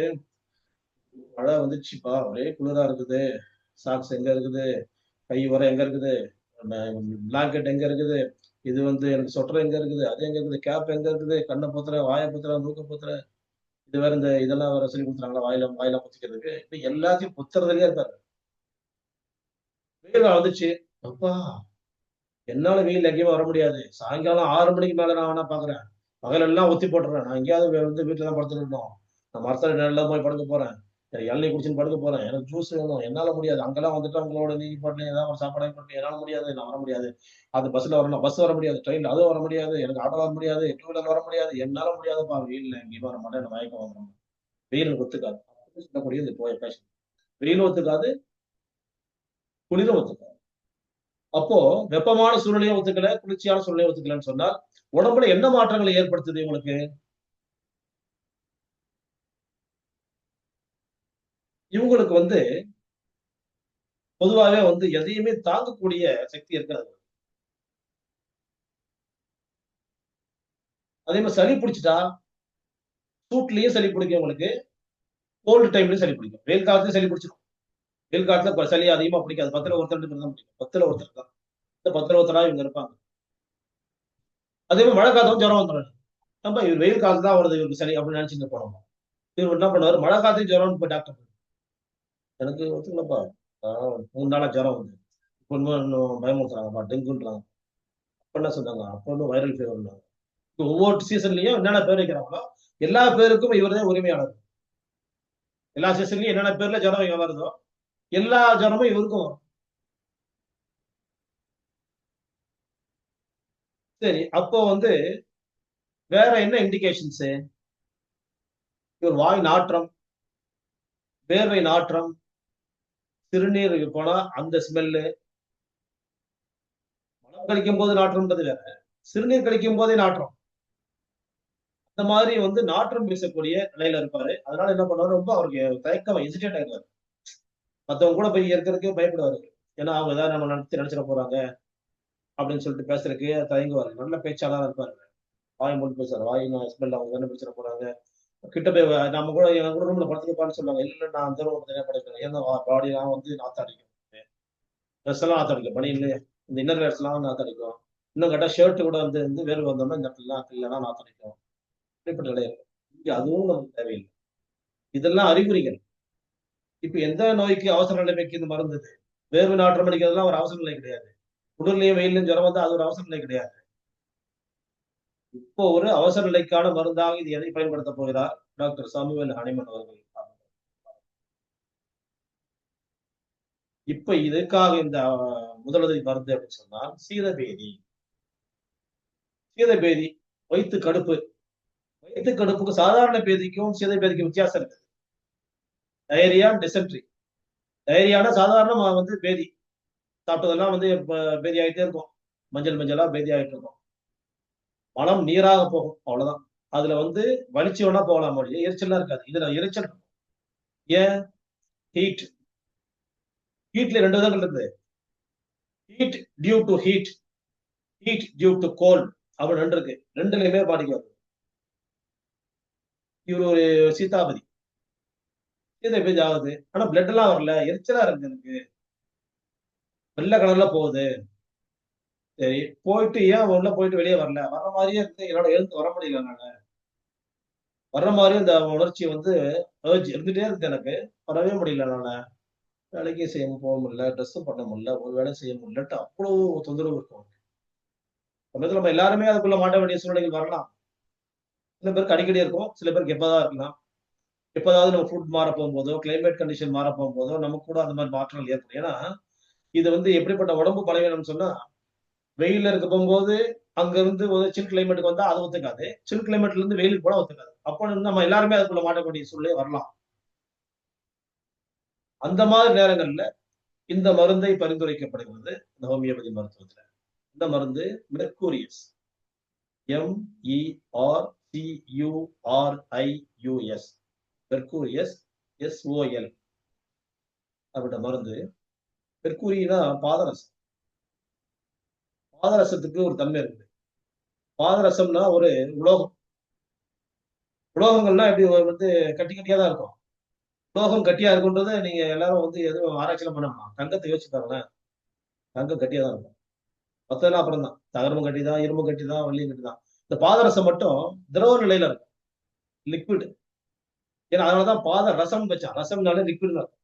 மழை வந்துச்சுப்பா ஒரே குளிரா இருக்குது, சாக்ஸ் எங்க இருக்குது, கை உறை எங்க இருக்குது, பிளாங்கெட் எங்க இருக்குது, இது வந்து எனக்கு சொட்டர் எங்க இருக்குது, அது எங்க இருக்குது, கேப் எங்க இருக்குது, கண்ணை பொத்துறேன், வாயை பொத்துறேன், மூக்க பொத்துறேன், இது வேற இந்த இதெல்லாம் வேற சொல்லி கொடுத்துறாங்களா வாயில வாயில பொத்திக்கிறதுக்கு, இப்படி எல்லாத்தையும் பொத்துறதுலயே இருக்காரு. வெயில் வந்துச்சு, அப்பா என்னால வெயில் எங்கேயுமே வர முடியாது. சாயங்காலம் 6 மணிக்கு மேல நான் வேணா பாக்குறேன். பகலெல்லாம் ஒத்தி போட்டுறேன். நான் எங்கேயாவது வந்து வீட்டுல தான் படுத்துக்கிட்டோம். நான் மரத்துல நிழல்ல போய் படுக்க போறேன். இளநீர் குடிச்சுன்னு படுக்க போறேன். எனக்கு ஜூஸ் வேணும். என்னால முடியாது. அங்கெல்லாம் வந்துட்டு உங்களோட நீங்க போட்டு ஏதாவது ஒரு சாப்பாடு போட்டு என்னால முடியாது. நான் வர முடியாது. அது பஸ்ல வரணும். பஸ் வர முடியாது. ட்ரெயின்ல அதுவும் வர முடியாது. எனக்கு ஆட்டோ வர முடியாது. டூ வீலர் வர முடியாது. என்னால முடியாதுப்பா. வெயில்ல எங்கேயும் வர மாட்டேன். எனக்கு மயக்கம் வந்துடும். வெயில் எனக்கு ஒத்துக்காது. சொல்லக்கூடியது போய் பேச வெயிலும் ஒத்துக்காது. குளிரும் ஒத்துக்காது. அப்போ வெப்பமான சூழ்நிலையும் ஒத்துக்கல, குளிர்ச்சியான சூழ்நிலையும் ஒத்துக்கலன்னு சொன்னால், உடம்புல என்ன மாற்றங்களை ஏற்படுத்துது உங்களுக்கு? இவங்களுக்கு வந்து பொதுவாவே வந்து எதையுமே தாங்கக்கூடிய சக்தி இருக்காது. அதே மாரி சளி புடிச்சுட்டா, சூட்லயும் சளி பிடிக்கும் உங்களுக்கு. கோல்டு டைம்லயும் சளி பிடிக்கும். வெயில் காலத்துலயும் சளி பிடிச்சிரும். வெயில் காலத்துல சளி அதிகமா பிடிக்காது. 10ல ஒருத்தர் 2 பேர் தான் பிடிக்கும். 10ல ஒருத்தர் தான். இந்த 10ல ஒருத்தரா இவங்க இருப்பாங்க. அதே மாரி மழை காலத்துல ஜுரம் வந்துரும். நம்ப இவரு வெயில் காலத்துல தான் வருது இவருக்கு சளி அப்படின்னு நினைச்சுட்டு போனோம். இவரு என்ன பண்ணுவாரு, மழை காலத்துலயும் ஜுரம்னு போய் டாக்டர் எனக்கு ஒத்துக்கலப்பா. ஆ 3 நாளா ஜுரம் வந்து. இப்ப இன்னும் பயமுறுத்துறாங்கப்பா, டெங்குன்றாங்க. அப்ப என்ன சொன்னாங்க? அப்ப இன்னும் வைரல் ஃபீவர்ன்னாங்க. ஒவ்வொரு சீசன்லயும் என்னென்ன பேர் வைக்கிறாங்களோ, எல்லா பேருக்கும் இவரு தான் உரிமையாளர். எல்லா சீசன்லயும் என்னென்ன பேர்ல ஜுரம் இங்க வருதோ, எல்லா ஜுரமும் இவருக்கும் வரும். சரி, அப்போ வந்து வேற என்ன இண்டிகேஷன்ஸு? இவர் வாய் நாற்றம், வேர்வை நாற்றம், சிறுநீர் போனா அந்த ஸ்மெல்லு, மலம் கழிக்கும்போது நாற்றம்ன்றது வேற. சிறுநீர் கழிக்கும்போதே நாற்றம். அந்த மாதிரி வந்து நாற்றம் வீசக்கூடிய நிலையில இருப்பாரு. அதனால என்ன பண்ணுவாரு, ரொம்ப அவருக்கு தயக்கம் ஹெசிடேட் ஆயிடுவாரு. மத்தவங்க கூட போய் இருக்கறதுக்கே பயப்படுவாரு. ஏன்னா, அவங்க ஏதாவது நம்ம நினைச்சிட போறாங்க அப்படின்னு சொல்லிட்டு பேசுறதுக்கு தயங்குவாரு. நல்ல பேச்சாளரா இருப்பாரு. வாய் மூடி பேசுவாரு. வாய் ஸ்மெல் அவங்க கண்டுபிடிச்சிட போறாங்க. கிட்ட போய் நம்ம கூட என் கூட ரூம்ல படுத்துக்கப்பான்னு சொல்லுவாங்க. இல்ல நான் அந்த ரூம்ல தனியா படுக்கிறேன். ஏன்னா பாடிலாம் வந்து நாத்தம் அடிக்கும். ட்ரெஸ் எல்லாம் நாத்தம் அடிக்கும். பனியன்ல இந்த இன்னர் வேர்ஸ் எல்லாம் நாத்தம் அடிக்கும். இன்னும் கேட்டா ஷர்ட் கூட வந்து வேர்வை வந்தோம்னா இந்த இடத்துல இல்லைன்னா நாத்தம் அடிக்கும். இப்படிப்பட்ட நிலை இருக்கும். இங்க அதுவும் நமக்கு தேவையில்லை. இதெல்லாம் அறிகுறிகள். இப்ப எந்த நோய்க்கு அவசர நிலைமைக்கு இந்த மருந்து? வேர்வை நாற்றம் அடிக்கிறதுலாம் ஒரு அவசர நிலை கிடையாது. குளிர்லயும் வெயில்லயும் ஜுரம் வந்தா அது ஒரு அவசர நிலை கிடையாது. இப்போ ஒரு அவசர நிலைக்கான மருந்தாக இது எதை பயன்படுத்த போகிறார் டாக்டர் சாமுவேல் ஹனிமன் அவர்கள். இப்ப இதுக்காக இந்த முதலுதவி மருந்து அப்படின்னு சொன்னால் சீதபேதி. சீதபேதி வயிற்று கடுப்பு. வயிற்று கடுப்புக்கு சாதாரண பேதிக்கும் சீதபேதிக்கும் வித்தியாசம் இருக்கு. Diarrhoea, dysentery. டயரியானா சாதாரண வந்து பேதி. சாப்பிட்டதெல்லாம் வந்து பேதி ஆயிட்டே இருக்கும். மஞ்சள் மஞ்சளா பேதி ஆயிட்டு இருக்கும். மலம் நீராக போகும். அவ்வளவுதான். அதுல வந்து வலிச்சு வேணா போகலாம் ஒழிய எரிச்சல்லாம் இருக்காது. இதுல எரிச்சல் இருக்கும். ஏன்? ஹீட். ஹீட்ல 2 விதங்கள் இருக்குது. Heat due to heat, heat due to cold அப்படின்னு 2 இருக்கு. 2லயுமே பாதிக்கும். இவரு ஒரு சீதாபதி. சீதைபேதி ஆகுது. ஆனா பிளட் எல்லாம் வரல. எரிச்சலா இருக்கு எனக்கு. வெள்ளை கலர்ல போகுது. சரி. போயிட்டு ஏன் உள்ள போயிட்டு வெளியே வரல? வர்ற மாதிரியே இருக்கு. என்னால எழுந்து வர முடியல என்னால. வர்ற மாதிரியும் இந்த உணர்ச்சி வந்து அர்ஜ் இருந்துட்டே இருக்கு எனக்கு. வரவே முடியல என்னால. வேலைக்கு போக முடியல. ட்ரெஸ்ஸும் பண்ண முடியல. ஒரு வேலையும் செய்ய முடியலன்ட்டு அவ்வளவு தொந்தரவு இருக்கும். சமயத்துல நம்ம எல்லாருமே அதுக்குள்ள மாட்ட வேண்டிய சூழ்நிலைகள் வரலாம். சில பேருக்கு அடிக்கடி இருக்கும். சில பேருக்கு எப்பதான் இருக்கலாம். எப்பதாவது நம்ம ஃபுட் மாற போகும்போதோ, கிளைமேட் கண்டிஷன் மாற போகும்போதோ, நமக்கு கூட அந்த மாரி மாற்றங்கள் ஏற்படும். ஏன்னா, இது வந்து எப்படிப்பட்ட உடம்பு பலவீனம்னு சொன்னா, வெயில்ல இருக்க போகும்போது, அங்க இருந்து ஒரு சில் கிளைமேட்க்கு வந்தா அது ஒத்துக்காது. சில் கிளைமேட்ல இருந்து வெயிலுக்கு போனா ஒத்துக்காது. அப்போ வந்து நம்ம எல்லாருமே அதுக்குள்ள மாட்டக்கூடிய சூழ்நிலை வரலாம். அந்த மாதிரி நேரங்கள்ல இந்த மருந்தை பரிந்துரைக்கப்படுகிறது இந்த ஹோமியோபதி மருத்துவத்துல. இந்த மருந்து மெர்க்கூரியஸ். MERCURIUS. மெர்க்கூரியஸ் SOL அப்படின்ற மருந்து. மெர்க்குரினா பாதரசம். பாதரசத்துக்கு ஒரு தன்மை இருக்குது. பாதரசம்னா ஒரு உலோகம். உலோகங்கள்லாம் எப்படி வந்து கட்டி கட்டியா தான் இருக்கும். உலோகம் கட்டியா இருக்குன்றத நீங்க எல்லாரும் வந்து எதுவும் ஆராய்ச்சிலாம் பண்ண வேணாம். தங்கத்த யோசிச்சு பாருங்களேன். தங்கம் கட்டியா தான் இருக்கும். மத்ததெல்லாம் அப்புறம் தான். தகரமும் கட்டி தான், இரும்பும் கட்டி தான், வெள்ளியும் கட்டி தான். இந்த பாதரசம் மட்டும் திரவ நிலையில இருக்கும். லிக்விட். ஏன்னா அதனால தான் பாதரசம்னு வச்சான். ரசம்னாலே லிக்விட்னு அர்த்தம்.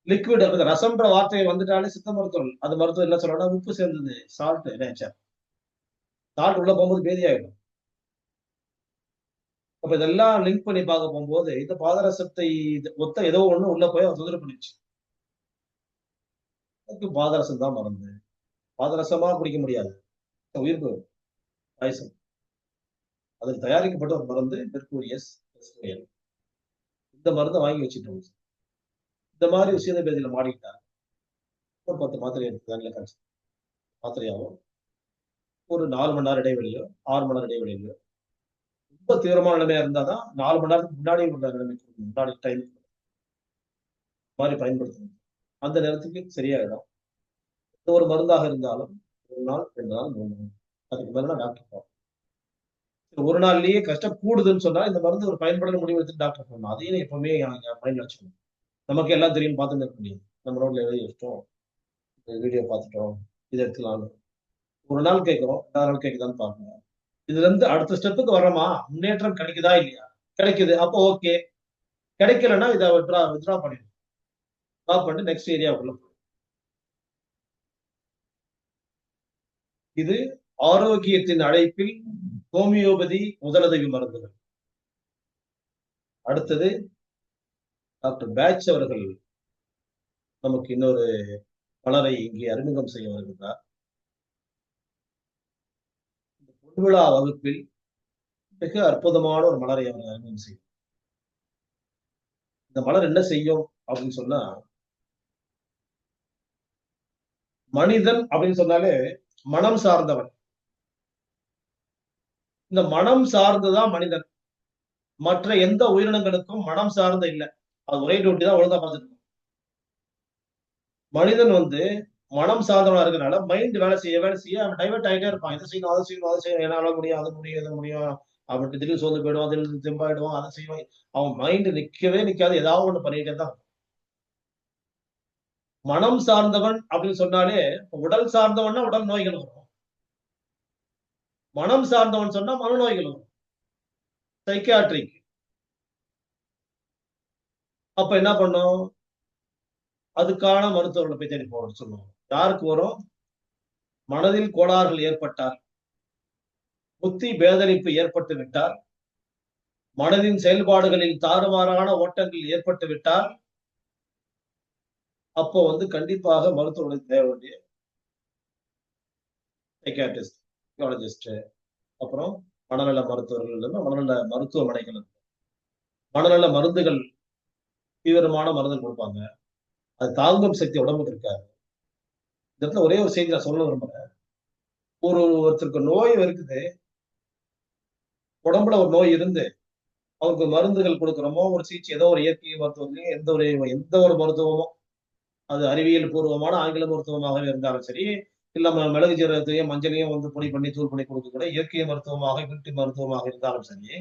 லிக்விட் அந்த ரசம்ன்ற வார்த்தை வந்துட்டாலே சித்த மருத்துவம். அது மருத்துவம் என்ன சொல்றோம்னா உப்பு சேர்ந்தது. Salt nature. சால்ட் உள்ள போகும்போது பேதியாயிடும். அப்ப இதெல்லாம் லிங்க் பண்ணி பார்க்க போகும்போது, இந்த பாதரசத்தை ஒத்த ஏதோ ஒண்ணு உள்ள போய் அவன் தொந்தரவு பண்ணிடுச்சு. அதுக்கு பாதரசம் தான் மருந்து. பாதரசமா குடிக்க முடியாது. உயிர் போயிடும். பாய்சன். அதுக்கு தயாரிக்கப்பட்ட ஒரு மருந்து மெர்க்கூரியஸ் SOL. இந்த மருந்தை வாங்கி வச்சுட்டோம். இந்த மாதிரி விஷயத்த பேதியில மாடிக்கிட்டார். ஒரு 10 மாத்திரை எடுத்து தண்ணியில கரைச்சு மாத்திரையாவும் ஒரு 4 மணி நேரம் இடைவெளியோ, 6 மணி நேரம் இடைவெளியிலயோ ரொம்ப தீவிரமான நிலைமையா இருந்தாதான் 4 மணி நேரத்துக்கு முன்னாடி உள்ள நிலைமைக்கு முன்னாடி டைம் மாதிரி பயன்படுத்தணும். அந்த நேரத்துக்கு சரியாயிடும். எந்த ஒரு மருந்தாக இருந்தாலும் 1 நாள், 2 நாள், 3 நாள். அதுக்கு மேல டாக்டர் பார்க்கணும். ஒரு நாள்லயே கஷ்டம் கூடுதுன்னு சொன்னா இந்த மருந்து ஒரு பயன்படுத்த முடிவு எடுத்து டாக்டர் சொல்லணும். அதையும் எப்பவுமே மைண்ட்ல வச்சுக்கணும். நமக்கு எல்லாம் தெரியும் பார்த்துட்டு இருக்க முடியாது. நம்ம ரோட்ல எழுதி வச்சிட்டோம், வீடியோ பார்த்துட்டோம், இதை எடுத்துலாம். ஒரு நாள் கேட்கிறோம், 2 நாள் கேட்குதான்னு பாருங்க. இதுல இருந்து அடுத்த ஸ்டெப்புக்கு வர்றோமா, முன்னேற்றம் கிடைக்குதா இல்லையா? கிடைக்குது, அப்போ ஓகே. கிடைக்கலன்னா இதை வித்ரா பண்ணிடணும். ஸ்டாப் பண்ணிட்டு நெக்ஸ்ட் ஏரியாவுக்குள்ள போகும். இது ஆரோக்கியத்தின் அழைப்பில் ஹோமியோபதி முதலுதவி மருந்துகள். அடுத்தது டாக்டர் பேட்ச் அவர்கள் நமக்கு இன்னொரு மலரை இங்கே அறிமுகம் செய்ய வருகின்றார். பொன்விழா வகுப்பில் மிக அற்புதமான ஒரு மலரை அவர் அறிமுகம் செய்யும். இந்த மலர் என்ன செய்யும் அப்படின்னு சொன்னா, மனிதன் அப்படின்னு சொன்னாலே மனம் சார்ந்தவன். இந்த மனம் சார்ந்துதான் மனிதன். மற்ற எந்த உயிரினங்களுக்கும் மனம் சார்ந்த இல்லை. அது ஒரே டியூட்டி தான் ஒழுங்கா பார்த்துட்டு. மனிதன் மனம் சார்ந்தவனா இருக்கிறனால மைண்ட் வேலை செய்ய அவன் டைவர்ட் ஆகிட்டே இருப்பான். இதை செய்யணும், அதை செய்யணும், அதை செய்யணும், என்னால முடியும், அது முடியும், இது முடியும் அப்படின்னு திடீர்னு சோர்ந்து போயிடுவான், திடீர்னு தெம்பாயிடுவான், அதை செய்வான். அவன் மைண்ட் நிக்கவே நிக்காது, ஏதாவது ஒண்ணு பண்ணிட்டே தான். மனம் சார்ந்தவன் அப்படின்னு சொன்னாலே உடல் சார்ந்தவன்னா உடல் நோய்கள் வரும். மனம் சார்ந்தவன் சொன்னா மனநோய்கள் வரும். சைக்கியாட்ரிக். அப்ப என்ன பண்ணும்? அதுக்கான மருத்துவர்களை போய் தேடி போகணும்னு சொல்லுவோம். யாருக்கு வரும்? மனதில் கோளாறுகள் ஏற்பட்டால், புத்தி பேதலிப்பு ஏற்பட்டு விட்டால், மனதின் செயல்பாடுகளில் தாறுமாறான ஓட்டங்கள் ஏற்பட்டு விட்டால், அப்போ கண்டிப்பாக மருத்துவர்களை தேவை வேண்டிய சைக்காட்ரிஸ்ட், சைக்காலஜிஸ்ட், அப்புறம் மனநல மருத்துவர்கள், மனநல மருத்துவமனைகள், மனநல மருந்துகள், தீவிரமான மருந்துகள் கொடுப்பாங்க. அது தாங்கும் சக்தி உடம்புக்கு இருக்காது. இந்த இடத்துல ஒரே ஒரு செய்தி நான் சொல்ல விரும்புறேன். ஒருத்தருக்கு நோய் இருக்குது, உடம்புல ஒரு நோய் இருந்து அவருக்கு மருந்துகள் கொடுக்குறோமோ, ஒரு சிகிச்சை, ஏதோ ஒரு இயற்கை மருத்துவத்திலையும் எந்த ஒரு மருத்துவமோ, அது அறிவியல் பூர்வமான ஆங்கில மருத்துவமாக இருந்தாலும் சரி, இல்ல மிளகு ஜீரகத்தையும் மஞ்சளையும் பொடி பண்ணி தூள் பண்ணி கொடுக்கக்கூடிய இயற்கை மருத்துவமாக, வீட்டு மருத்துவமாக இருந்தாலும் சரி,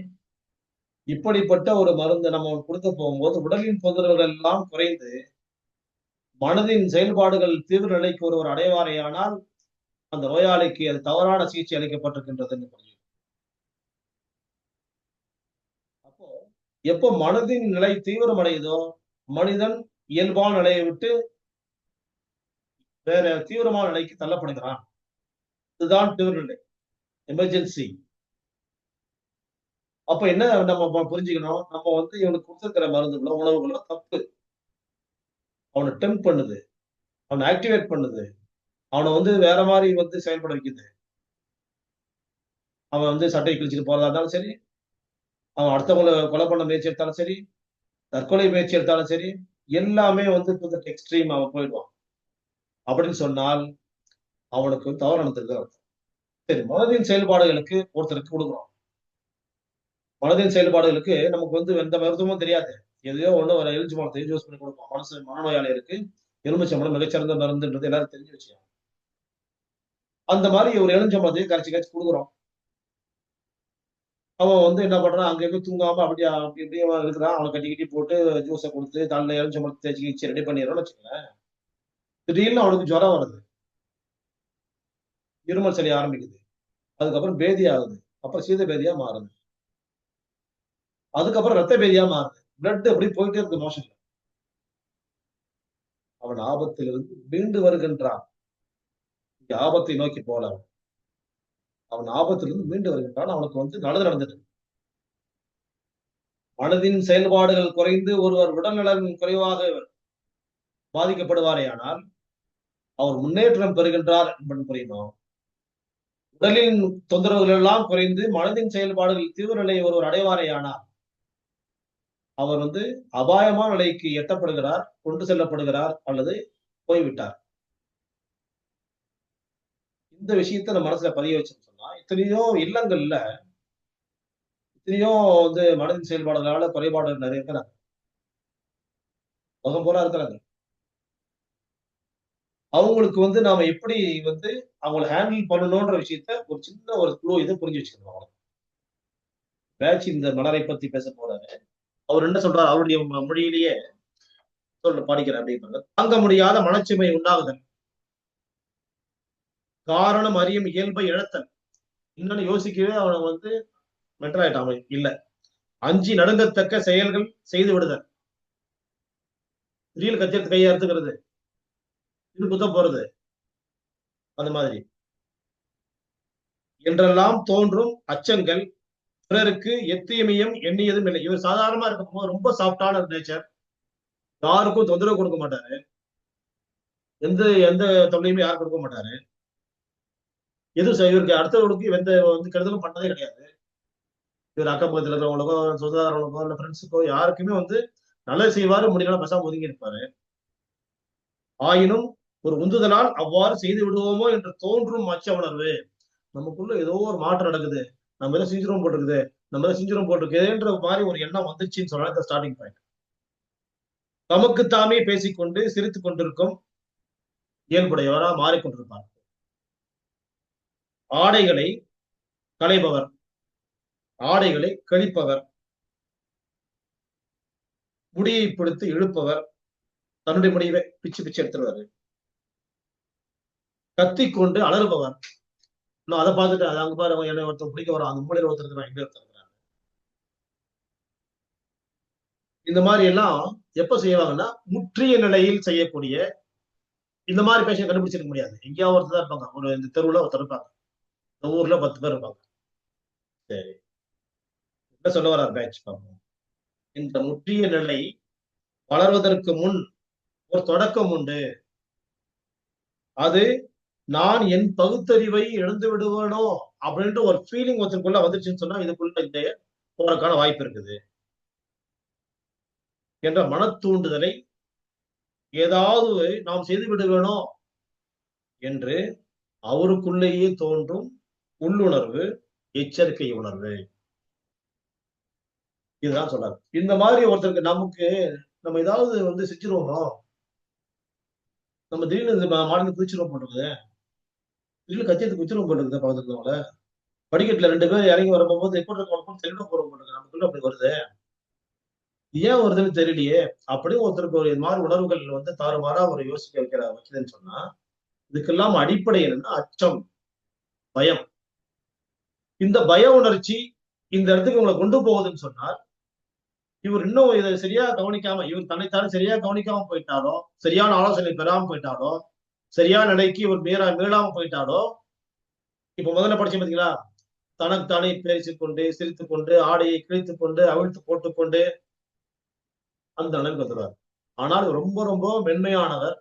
இப்படிப்பட்ட ஒரு மருந்து நம்ம கொடுக்க போகும்போது உடலின் தொந்தரவுகள் எல்லாம் குறைந்து மனதின் செயல்பாடுகள் தீவிர நிலைக்கு ஒருவர் அடைவாரையானால் அந்த நோயாளிக்கு அது தவறான சிகிச்சை அளிக்கப்பட்டிருக்கின்றது. அப்போ எப்போ மனதின் நிலை தீவிரம் அடையுதோ, மனிதன் இயல்பான நிலையை விட்டு வேற தீவிரமான நிலைக்கு தள்ளப்படுகிறான். இதுதான் தீவிர நிலை, எமர்ஜென்சி. அப்ப என்ன நம்ம புரிஞ்சுக்கணும்? நம்ம இவனுக்கு கொடுத்திருக்கிற மருந்துகளோ உணவுகளோ தப்பு. அவனை டெம்ப் பண்ணுது, அவனை ஆக்டிவேட் பண்ணுது, அவனை வேற மாதிரி செயல்பட வைக்குது. அவன் சட்டையை கிழிச்சிட்டு போறதா இருந்தாலும் சரி, அவன் அடுத்தவங்களை கொலை பண்ண முயற்சி எடுத்தாலும் சரி, தற்கொலை முயற்சி எடுத்தாலும் சரி, எல்லாமே எக்ஸ்ட்ரீம் அவன் போயிடுவான். அப்படின்னு சொன்னால் அவனுக்கு தவறு நடந்திருக்கு. சரி, மனதின் செயல்பாடுகளுக்கு ஒருத்தருக்கு கொடுக்குறோம். மனதின் செயல்பாடுகளுக்கு நமக்கு எந்த மருத்துவமும் தெரியாது. எதையோ ஒண்ணு ஒரு எலுமிச்சை மரத்தை யூஸ் பண்ணி கொடுப்போம். மனநோயாளிகளுக்கு எலுமிச்சம்பழம் மிகச்சிறந்த மருந்துன்றது எல்லாரும் தெரிஞ்சு வச்சுக்கோங்க. அந்த மாதிரி ஒரு எலுமிச்சம்பழத்தையும் கரைச்சி கொடுக்குறோம். அவன் என்ன பண்றான், அங்க தூங்காம அப்படியே அப்படி இப்படியே இருக்கிறான். அவனை கட்டி போட்டு ஜூஸை கொடுத்து தலையில எலுமிச்சம்பழத்தை தேய்ச்சி ரெடி பண்ணிடுறோம்னு வச்சுக்கோங்களேன். திடீர்னு அவனுக்கு ஜுரம் வருது, இருமல் சளி ஆரம்பிக்குது, அதுக்கப்புறம் பேதி ஆகுது, அப்புறம் சீத பேதியா மாறுது, அதுக்கப்புறம் ரத்த பேதியா மாறுது, பிளட் அப்படி போயிட்டே இருக்கு மோஷன்ல. அவன் ஆபத்திலிருந்து மீண்டு வருகின்றான். ஆபத்தை நோக்கி போல அவன் ஆபத்திலிருந்து மீண்டு வருகின்றான். அவனுக்கு நல்லது நடந்துட்டு. மனதின் செயல்பாடுகள் குறைந்து ஒருவர் உடல்நலன் குறைவாக பாதிக்கப்படுவாரேயானால் அவர் முன்னேற்றம் பெறுகின்றார் என்பது புரியணும். உடலின் தொந்தரவுகள் எல்லாம் குறைந்து மனதின் செயல்பாடுகள் தீவிர நிலையை ஒருவர் அடைவாரேயானால் அவர் அபாயமான நிலைக்கு எட்டப்படுகிறார், கொண்டு செல்லப்படுகிறார் அல்லது போய்விட்டார். இந்த விஷயத்த நம்ம மனசுல பதிய வச்சோம்னு சொன்னா, எத்தனையோ இல்லங்கள்ல எத்தனையோ மனதின் செயல்பாடுகளால குறைபாடு நிறைய இருக்கிறாங்க. உலகம் பூரா இருக்கிறாங்க. அவங்களுக்கு நாம எப்படி அவங்கள ஹேண்டில் பண்ணணும்ன்ற விஷயத்த ஒரு சின்ன ஒரு க்ளூ இத புரிஞ்சு வச்சுக்கணும் அவ்வளவுதான். பேட்ச் இந்த மலரை பத்தி பேச போறாரு. அவர் என்ன சொல்றாரு? அவருடைய மொழியிலேயே படிக்கிறேன் அப்படின்றாங்க. தாங்க முடியாத மனச்சுமை உண்டாகுதல். காரணம் அறியும் இயல்பை இழத்தல். என்னன்னு யோசிக்கவே அவன் மென்டல் ஆயிட்டான் அவன். இல்ல. அஞ்சி நடுங்கத்தக்க செயல்கள் செய்து விடுதல். திடீர்னு கத்தி எடுத்து கையை அறுத்துக்கிறது. இது குத்த போறது. அந்த மாதிரி. என்றெல்லாம் தோன்றும் அச்சங்கள் பிறருக்கு எத்தீமையும் எண்ணியதும் இல்லை. இவர் சாதாரணமா இருக்கும்போது ரொம்ப சாஃப்டான நேச்சர். யாருக்கும் தொந்தரவு கொடுக்க மாட்டாரு. எந்த எந்த தொல்லையுமே யாரும் கொடுக்க மாட்டாரு. இவருக்கு அடுத்தவர்களுக்கு எந்த கெடுதலும் பண்ணதே கிடையாது. இவர் அக்கம் பக்கத்துல இருக்கிறவங்களுக்கோ, சொந்தக்காரங்களுக்கோ, இல்ல ஃப்ரெண்ட்ஸுக்கோ யாருக்குமே நல்லது செய்வாரு, முடியலாம் பேசாம ஒதுங்கி இருப்பாரு. ஆயினும் ஒரு உந்துதலால் அவ்வாறு செய்து விடுவோமோ என்று தோன்றும் அச்ச உணர்வு. நமக்குள்ள ஏதோ ஒரு மாற்றம் நடக்குது. நம்ம ஏதோ செஞ்சிரும் போட்டிருக்குது. நம்ம ஏதோ செஞ்சிரும் போட்டிருக்குதுன்ற மாதிரி ஒரு எண்ணம் வந்துச்சுன்னு சொன்னா ஸ்டார்டிங் பாயிண்ட். தமக்கு தாமே பேசிக்கொண்டு சிரித்துக் கொண்டிருக்கும் இயல்புடையவரா மாறிக்கொண்டிருப்பார். ஆடைகளை களைபவர், ஆடைகளை கழிப்பவர், முடியை பிடித்து இழுப்பவர், தன்னுடைய முடிவை பிச்சு பிச்சு எடுத்துருவாரு. கத்திக்கொண்டு அலறுபவர். நான் அதை பார்த்துட்டு அது அங்க பாரு என்னை ஒருத்தர் பிடிக்க வரும், அந்த மூலையில ஒருத்தர் இருக்கிறான், எங்க ஒருத்தர் இருக்கிறான். இந்த மாதிரி எல்லாம் எப்ப செய்வாங்கன்னா முற்றிய நிலையில் செய்யக்கூடிய இந்த மாதிரி பேஷன் கண்டுபிடிச்சிருக்க முடியாது. எங்கேயாவது ஒருத்தர் தான் இருப்பாங்க. ஒரு இந்த தெருவுல ஒருத்தர் இருப்பாங்க. இந்த ஊர்ல 10 பேர் இருப்பாங்க. சரி, என்ன சொல்ல வர்றார் பேட்ச் பார்ப்போம். இந்த முற்றிய நிலை வளர்வதற்கு முன் ஒரு தொடக்கம் உண்டு. அது நான் என் பகுத்தறிவை இழந்து விடுவேனோ அப்படின்ற ஒரு ஃபீலிங் ஒருத்தருக்குள்ள வந்துருச்சுன்னு சொன்னா இதுக்குள்ள இந்த போறதுக்கான வாய்ப்பு இருக்குது என்ற மன தூண்டுதலை ஏதாவது நாம் செய்து விடுவேனோ என்று அவருக்குள்ளேயே தோன்றும் உள்ளுணர்வு, எச்சரிக்கை உணர்வு. இதுதான் சொல்றாரு. இந்த மாதிரி ஒருத்தருக்கு நமக்கு நம்ம ஏதாவது செஞ்சிருவோமோ, நம்ம திடீர்னு மாடல் குதிச்சிருவோம் போட்டுருக்குது, திடீர்னு கத்தியத்து குச்சிருவோம் போட்டுருக்குது பக்கத்துல இருக்கவங்கள, படிக்கட்டுல 2 பேர் இறங்கி வரும்போது எப்படி இருக்கவங்க தெளிவா போறோம் போட்டுருக்கு, நமக்குள்ள அப்படி வருது, ஏன் வருதுன்னு தெரியலையே அப்படின்னு ஒருத்தருக்கு ஒரு மாதிரி உணர்வுகள் தாறுமாறா ஒரு யோசிக்க வைக்கிறதுன்னு சொன்னா, இதுக்கெல்லாம் அடிப்படை என்னன்னா அச்சம், பயம். இந்த பய உணர்ச்சி இந்த இடத்துக்கு உங்களை கொண்டு போகுதுன்னு சொன்னால், இவர் இன்னும் இதை சரியா கவனிக்காம, இவர் தன்னைத்தானே சரியா கவனிக்காம போயிட்டாலோ, சரியான ஆலோசனை பெறாம போயிட்டாலோ, சரியான நிலைக்கு இவர் மீளாம போயிட்டாலோ, இப்ப முதல்ல படிச்சு பாத்தீங்களா, தனக்குத்தானே பேசிக்கொண்டு, சிரித்துக் கொண்டு, ஆடையை கிழித்துக் கொண்டு, அவிழ்த்து போட்டுக்கொண்டு அந்த நிலைக்கு வந்துடுவார். ஆனால் ரொம்ப ரொம்ப மென்மையானவர்,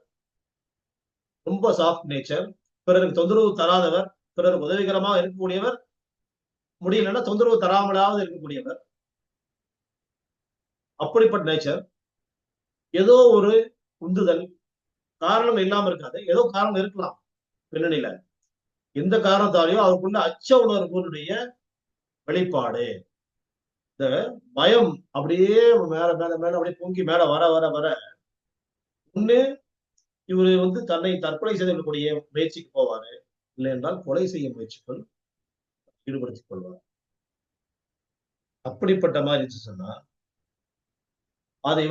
ரொம்ப சாஃப்ட் நேச்சர், பிறருக்கு தொந்தரவு தராதவர், பிறருக்கு உதவிகரமாக இருக்கக்கூடியவர், முடியலன்னா தொந்தரவு தராமலாவது இருக்கக்கூடியவர். அப்படிப்பட்ட நேச்சர். ஏதோ ஒரு உந்துதல், காரணம் இல்லாம இருக்காது, ஏதோ காரணம் இருக்கலாம் பின்னணியில. எந்த காரணத்தாலேயோ அவருக்குள்ள அச்ச உணர்வுடைய வெளிப்பாடு. இந்த பயம் அப்படியே மேல மேல மேல அப்படியே பொங்கி மேல வர வர வர ஒண்ணு இவரு தன்னை தற்கொலை செய்து கொள்ளக்கூடிய முயற்சிக்கு போவாரு, இல்லை என்றால் கொலை செய்ய முயற்சிக்குள் ஈடுபடுத்திக் கொள்வார். அப்படிப்பட்ட மாதிரி சொன்னா அதை